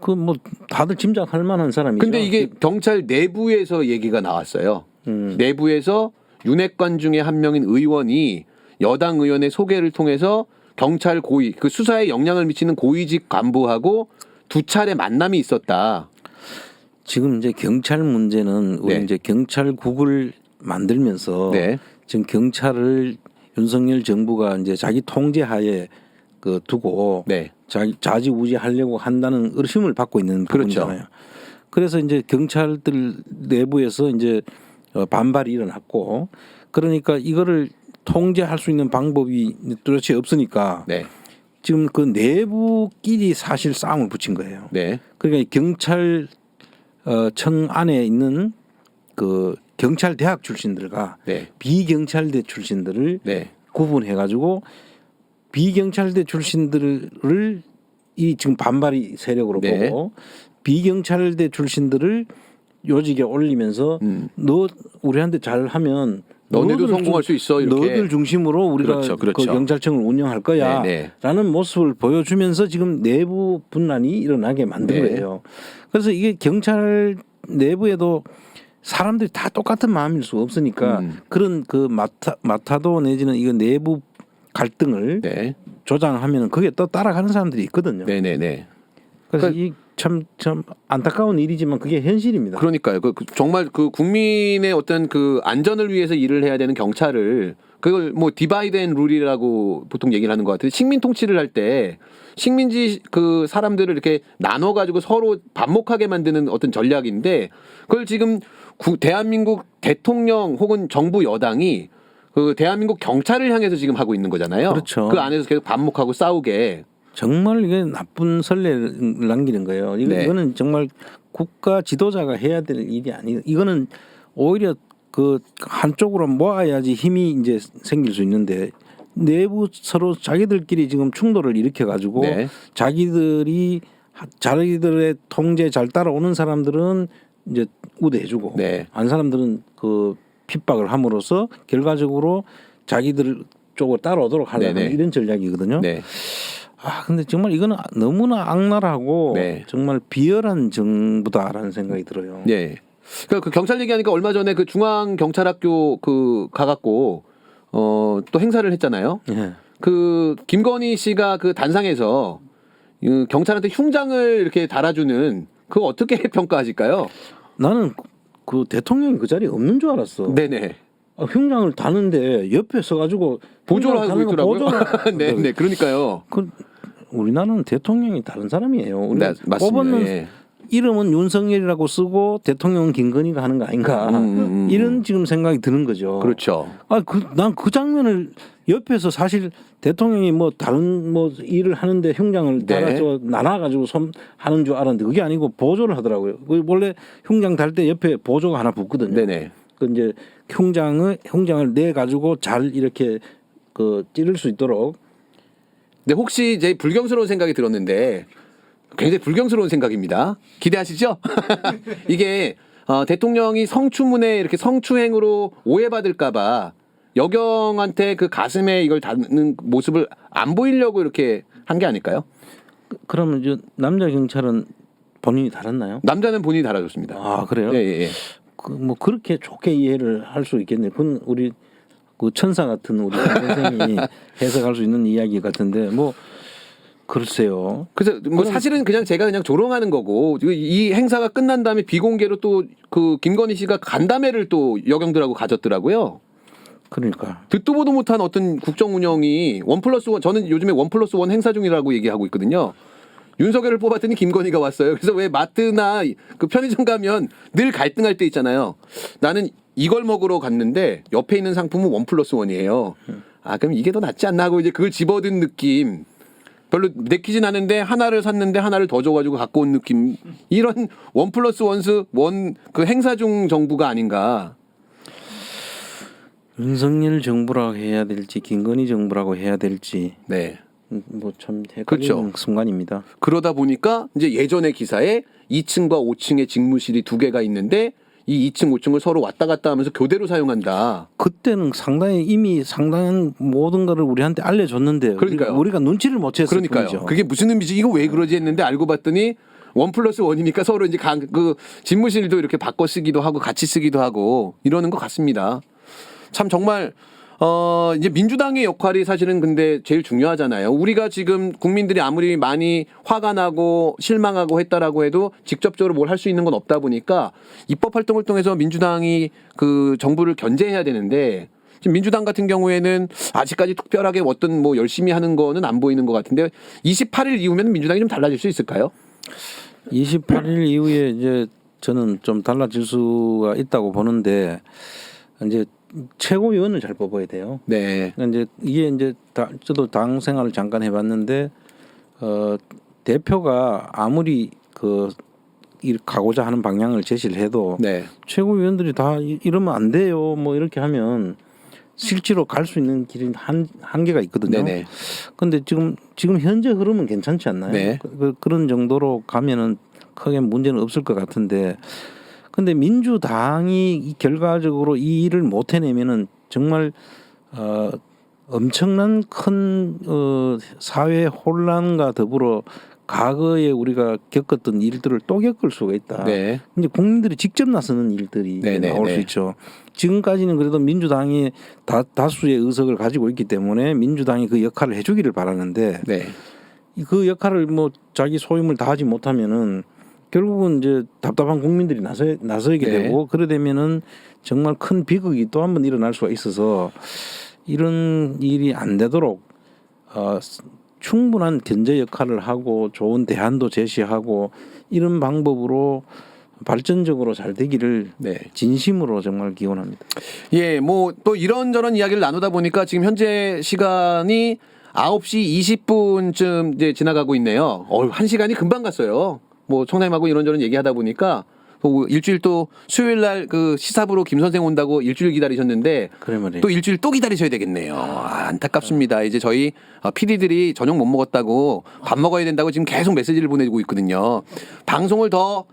그 뭐 다들 짐작할 만한 사람이죠. 근데 이게 경찰 내부에서 얘기가 나왔어요. 내부에서 윤핵관 중에 한 명인 의원이 여당 의원의 소개를 통해서 경찰 고위 그 수사에 영향을 미치는 고위직 간부하고 두 차례 만남이 있었다. 지금 이제 경찰 문제는 우리 네. 이제 경찰국을 만들면서 네. 지금 경찰을 윤석열 정부가 이제 자기 통제하에 그 두고 네. 좌지우지하려고 한다는 의심을 받고 있는 그렇죠. 부분이잖아요. 그래서 이제 경찰들 내부에서 이제 반발이 일어났고 그러니까 이거를 통제할 수 있는 방법이 도대체 없으니까 네. 지금 그 내부끼리 사실 싸움을 붙인 거예요. 네. 그러니까 경찰 청 안에 있는 그 경찰 대학 출신들과 네. 비경찰대 출신들을 네. 구분해 가지고 비경찰대 출신들을 이 지금 반발이 세력으로 네. 보고 비경찰대 출신들을 요직에 올리면서 너 우리한테 잘하면 너네도 성공할 수 있어 이렇게. 너희들 중심으로 우리가 그렇죠, 그렇죠. 그 경찰청을 운영할 거야라는 네, 네. 모습을 보여주면서 지금 내부 분란이 일어나게 만든 네. 거예요. 그래서 이게 경찰 내부에도 사람들이 다 똑같은 마음일 수 없으니까 그런 그 마타도 내지는 이거 내부 갈등을 네. 조장하면 그게 또 따라가는 사람들이 있거든요. 네네네. 그래서 그러니까 이 참 안타까운 일이지만 그게 현실입니다. 그러니까요. 정말 그 국민의 어떤 그 안전을 위해서 일을 해야 되는 경찰을 그걸 뭐 디바이드 앤 룰이라고 보통 얘기를 하는 것 같아요. 식민 통치를 할 때 식민지 그 사람들을 이렇게 나눠 가지고 서로 반목하게 만드는 어떤 전략인데 그걸 지금 대한민국 대통령 혹은 정부 여당이 그 대한민국 경찰을 향해서 지금 하고 있는 거잖아요. 그렇죠. 그 안에서 계속 반목하고 싸우게. 정말 이게 나쁜 선례를 남기는 거예요. 네. 이거는 정말 국가 지도자가 해야 될 일이 아니에요. 이거는 오히려 그 한쪽으로 모아야지 힘이 이제 생길 수 있는데 내부 서로 자기들끼리 지금 충돌을 일으켜 가지고 네. 자기들의 통제 잘 따라오는 사람들은 이제 우대해주고 네. 안 사람들은 그 핍박을 함으로써 결과적으로 자기들 쪽으로 따라오도록 하려는 네네. 이런 전략이거든요. 네. 근데 정말 이거는 너무나 악랄하고 네. 정말 비열한 정부다라는 생각이 들어요. 네. 그러니까 그 경찰 얘기하니까 얼마 전에 그 중앙경찰학교 그 가갖고 또 행사를 했잖아요. 예. 그 김건희 씨가 그 단상에서 경찰한테 흉장을 이렇게 달아주는 그거 어떻게 평가하실까요? 나는 그 대통령이 그 자리에 없는 줄 알았어. 네네. 흉장을 다는데 옆에 서가지고 보조를 하고 흉장 다는 거 있더라고요. 네네. 그러니까요. 그 우리나라는 대통령이 다른 사람이에요. 우리 네, 맞습니다. 뽑았는 예. 이름은 윤석열이라고 쓰고 대통령은 김건희가 하는 거 아닌가 이런 지금 생각이 드는 거죠. 그렇죠. 난 그 장면을 옆에서 사실 대통령이 뭐 다른 뭐 일을 하는데 흉장을 네. 달아서 나눠가지고 손 하는 줄 알았는데 그게 아니고 보조를 하더라고요. 그 원래 흉장 달 때 옆에 보조가 하나 붙거든요. 네네. 그 이제 흉장을 내 가지고 잘 이렇게 그 찌를 수 있도록. 근데 혹시 이제 불경스러운 생각이 들었는데 굉장히 불경스러운 생각입니다. 기대하시죠? 이게 대통령이 성추문에 이렇게 성추행으로 오해받을까봐 여경한테 그 가슴에 이걸 닿는 모습을 안 보이려고 이렇게 한 게 아닐까요? 그러면 이제 남자 경찰은 본인이 달았나요? 남자는 본인이 달아줬습니다. 아 그래요? 예, 예, 예. 뭐 그렇게 좋게 이해를 할 수 있겠네요. 그건 우리 그 천사 같은 우리 선생님이 해석할 수 있는 이야기 같은데 뭐 글쎄요. 그래서 뭐 사실은 그냥 제가 그냥 조롱하는 거고 이 행사가 끝난 다음에 비공개로 또 그 김건희 씨가 간담회를 또 여경들하고 가졌더라고요. 그러니까 듣도 보도 못한 어떤 국정 운영이 1+1 저는 요즘에 1+1 행사 중이라고 얘기하고 있거든요. 윤석열을 뽑았더니 김건희가 왔어요. 그래서 왜 마트나 그 편의점 가면 늘 갈등할 때 있잖아요. 나는 이걸 먹으러 갔는데 옆에 있는 상품은 1+1이에요. 아 그럼 이게 더 낫지 않나 하고 이제 그걸 집어든 느낌. 별로 내키진 않은데 하나를 샀는데 하나를 더 줘가지고 갖고 온 느낌. 이런 1+1 그 행사 중 정부가 아닌가. 윤석열 정부라고 해야 될지 김건희 정부라고 해야 될지 네. 뭐 참 헷갈리는 그렇죠. 순간입니다. 그러다 보니까 이제 예전의 기사에 2층과 5층의 직무실이 두 개가 있는데 이 2층, 5층을 서로 왔다 갔다 하면서 교대로 사용한다. 그때는 상당히 이미 상당한 모든 거를 우리한테 알려줬는데 그러니까요. 우리가 눈치를 못 챘을 그러니까요. 뿐이죠. 그게 무슨 의미지? 이거 왜 그러지 했는데 알고 봤더니 1+1이니까 서로 이제 그 집무실도 이렇게 바꿔 쓰기도 하고 같이 쓰기도 하고 이러는 것 같습니다. 참 정말 이제 민주당의 역할이 사실은 근데 제일 중요하잖아요. 우리가 지금 국민들이 아무리 많이 화가 나고 실망하고 했다라고 해도 직접적으로 뭘 할 수 있는 건 없다 보니까 입법 활동을 통해서 민주당이 그 정부를 견제해야 되는데 지금 민주당 같은 경우에는 아직까지 특별하게 어떤 뭐 열심히 하는 거는 안 보이는 것 같은데 28일 이후면 민주당이 좀 달라질 수 있을까요? 28일 이후에 이제 저는 좀 달라질 수가 있다고 보는데 이제 최고위원을 잘 뽑아야 돼요. 네. 그러니까 이제 이게 이제 저도 당 생활을 잠깐 해봤는데 대표가 아무리 가고자 하는 방향을 제시를 해도 네. 최고위원들이 다 이러면 안 돼요. 뭐 이렇게 하면 실제로 갈 수 있는 길이 한계가 있거든요. 네네. 그런데 지금 현재 흐름은 괜찮지 않나요? 네. 그런 정도로 가면은 크게 문제는 없을 것 같은데. 근데 민주당이 결과적으로 이 일을 못 해내면은 정말 엄청난 큰 사회 혼란과 더불어 과거에 우리가 겪었던 일들을 또 겪을 수가 있다. 네. 이제 국민들이 직접 나서는 일들이 네네, 나올 네. 수 있죠. 지금까지는 그래도 민주당이 다수의 의석을 가지고 있기 때문에 민주당이 그 역할을 해주기를 바라는데 네. 그 역할을 뭐 자기 소임을 다하지 못하면은 결국은 이제 답답한 국민들이 나서게 네. 되고 그래 되면은 정말 큰 비극이 또 한 번 일어날 수가 있어서 이런 일이 안 되도록 충분한 견제 역할을 하고 좋은 대안도 제시하고 이런 방법으로 발전적으로 잘 되기를 네. 진심으로 정말 기원합니다. 예, 뭐 또 이런저런 이야기를 나누다 보니까 지금 현재 시간이 9시 20분쯤 이제 지나가고 있네요. 1시간이 금방 갔어요. 뭐 청남하고 이런저런 얘기하다 보니까 일주일 또 수요일 날 그 시사부로 김 선생 온다고 일주일 기다리셨는데 그래 말이에요. 또 일주일 또 기다리셔야 되겠네요. 안타깝습니다. 이제 저희 PD들이 저녁 못 먹었다고 밥 먹어야 된다고 지금 계속 메시지를 보내고 있거든요. 방송을 더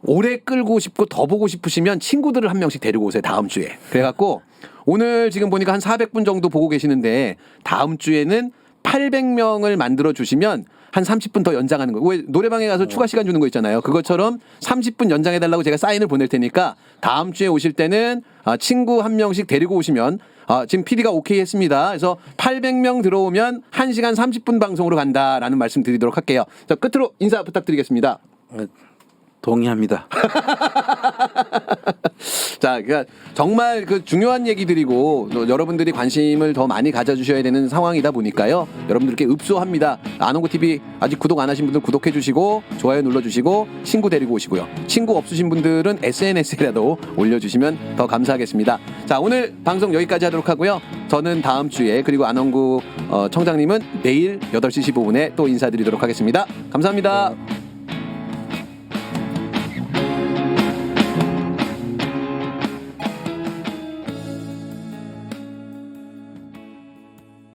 오래 끌고 싶고 더 보고 싶으시면 친구들을 한 명씩 데리고 오세요. 다음 주에. 그래갖고 오늘 지금 보니까 한 400분 정도 보고 계시는데 다음 주에는 800명을 만들어 주시면 한 30분 더 연장하는 거. 왜 노래방에 가서 추가 시간 주는 거 있잖아요. 그것처럼 30분 연장해달라고 제가 사인을 보낼 테니까 다음 주에 오실 때는 친구 한 명씩 데리고 오시면 지금 PD가 오케이 했습니다. 그래서 800명 들어오면 1시간 30분 방송으로 간다라는 말씀 드리도록 할게요. 자, 끝으로 인사 부탁드리겠습니다. 동의합니다. 자, 그러니까 정말 그 중요한 얘기들이고 또 여러분들이 관심을 더 많이 가져주셔야 되는 상황이다 보니까요. 여러분들께 읍소합니다. 아농구 TV 아직 구독 안 하신 분들 구독해 주시고 좋아요 눌러주시고 친구 데리고 오시고요. 친구 없으신 분들은 SNS에라도 올려주시면 더 감사하겠습니다. 자, 오늘 방송 여기까지 하도록 하고요. 저는 다음 주에 그리고 아농구 청장님은 내일 8시 15분에 또 인사드리도록 하겠습니다. 감사합니다.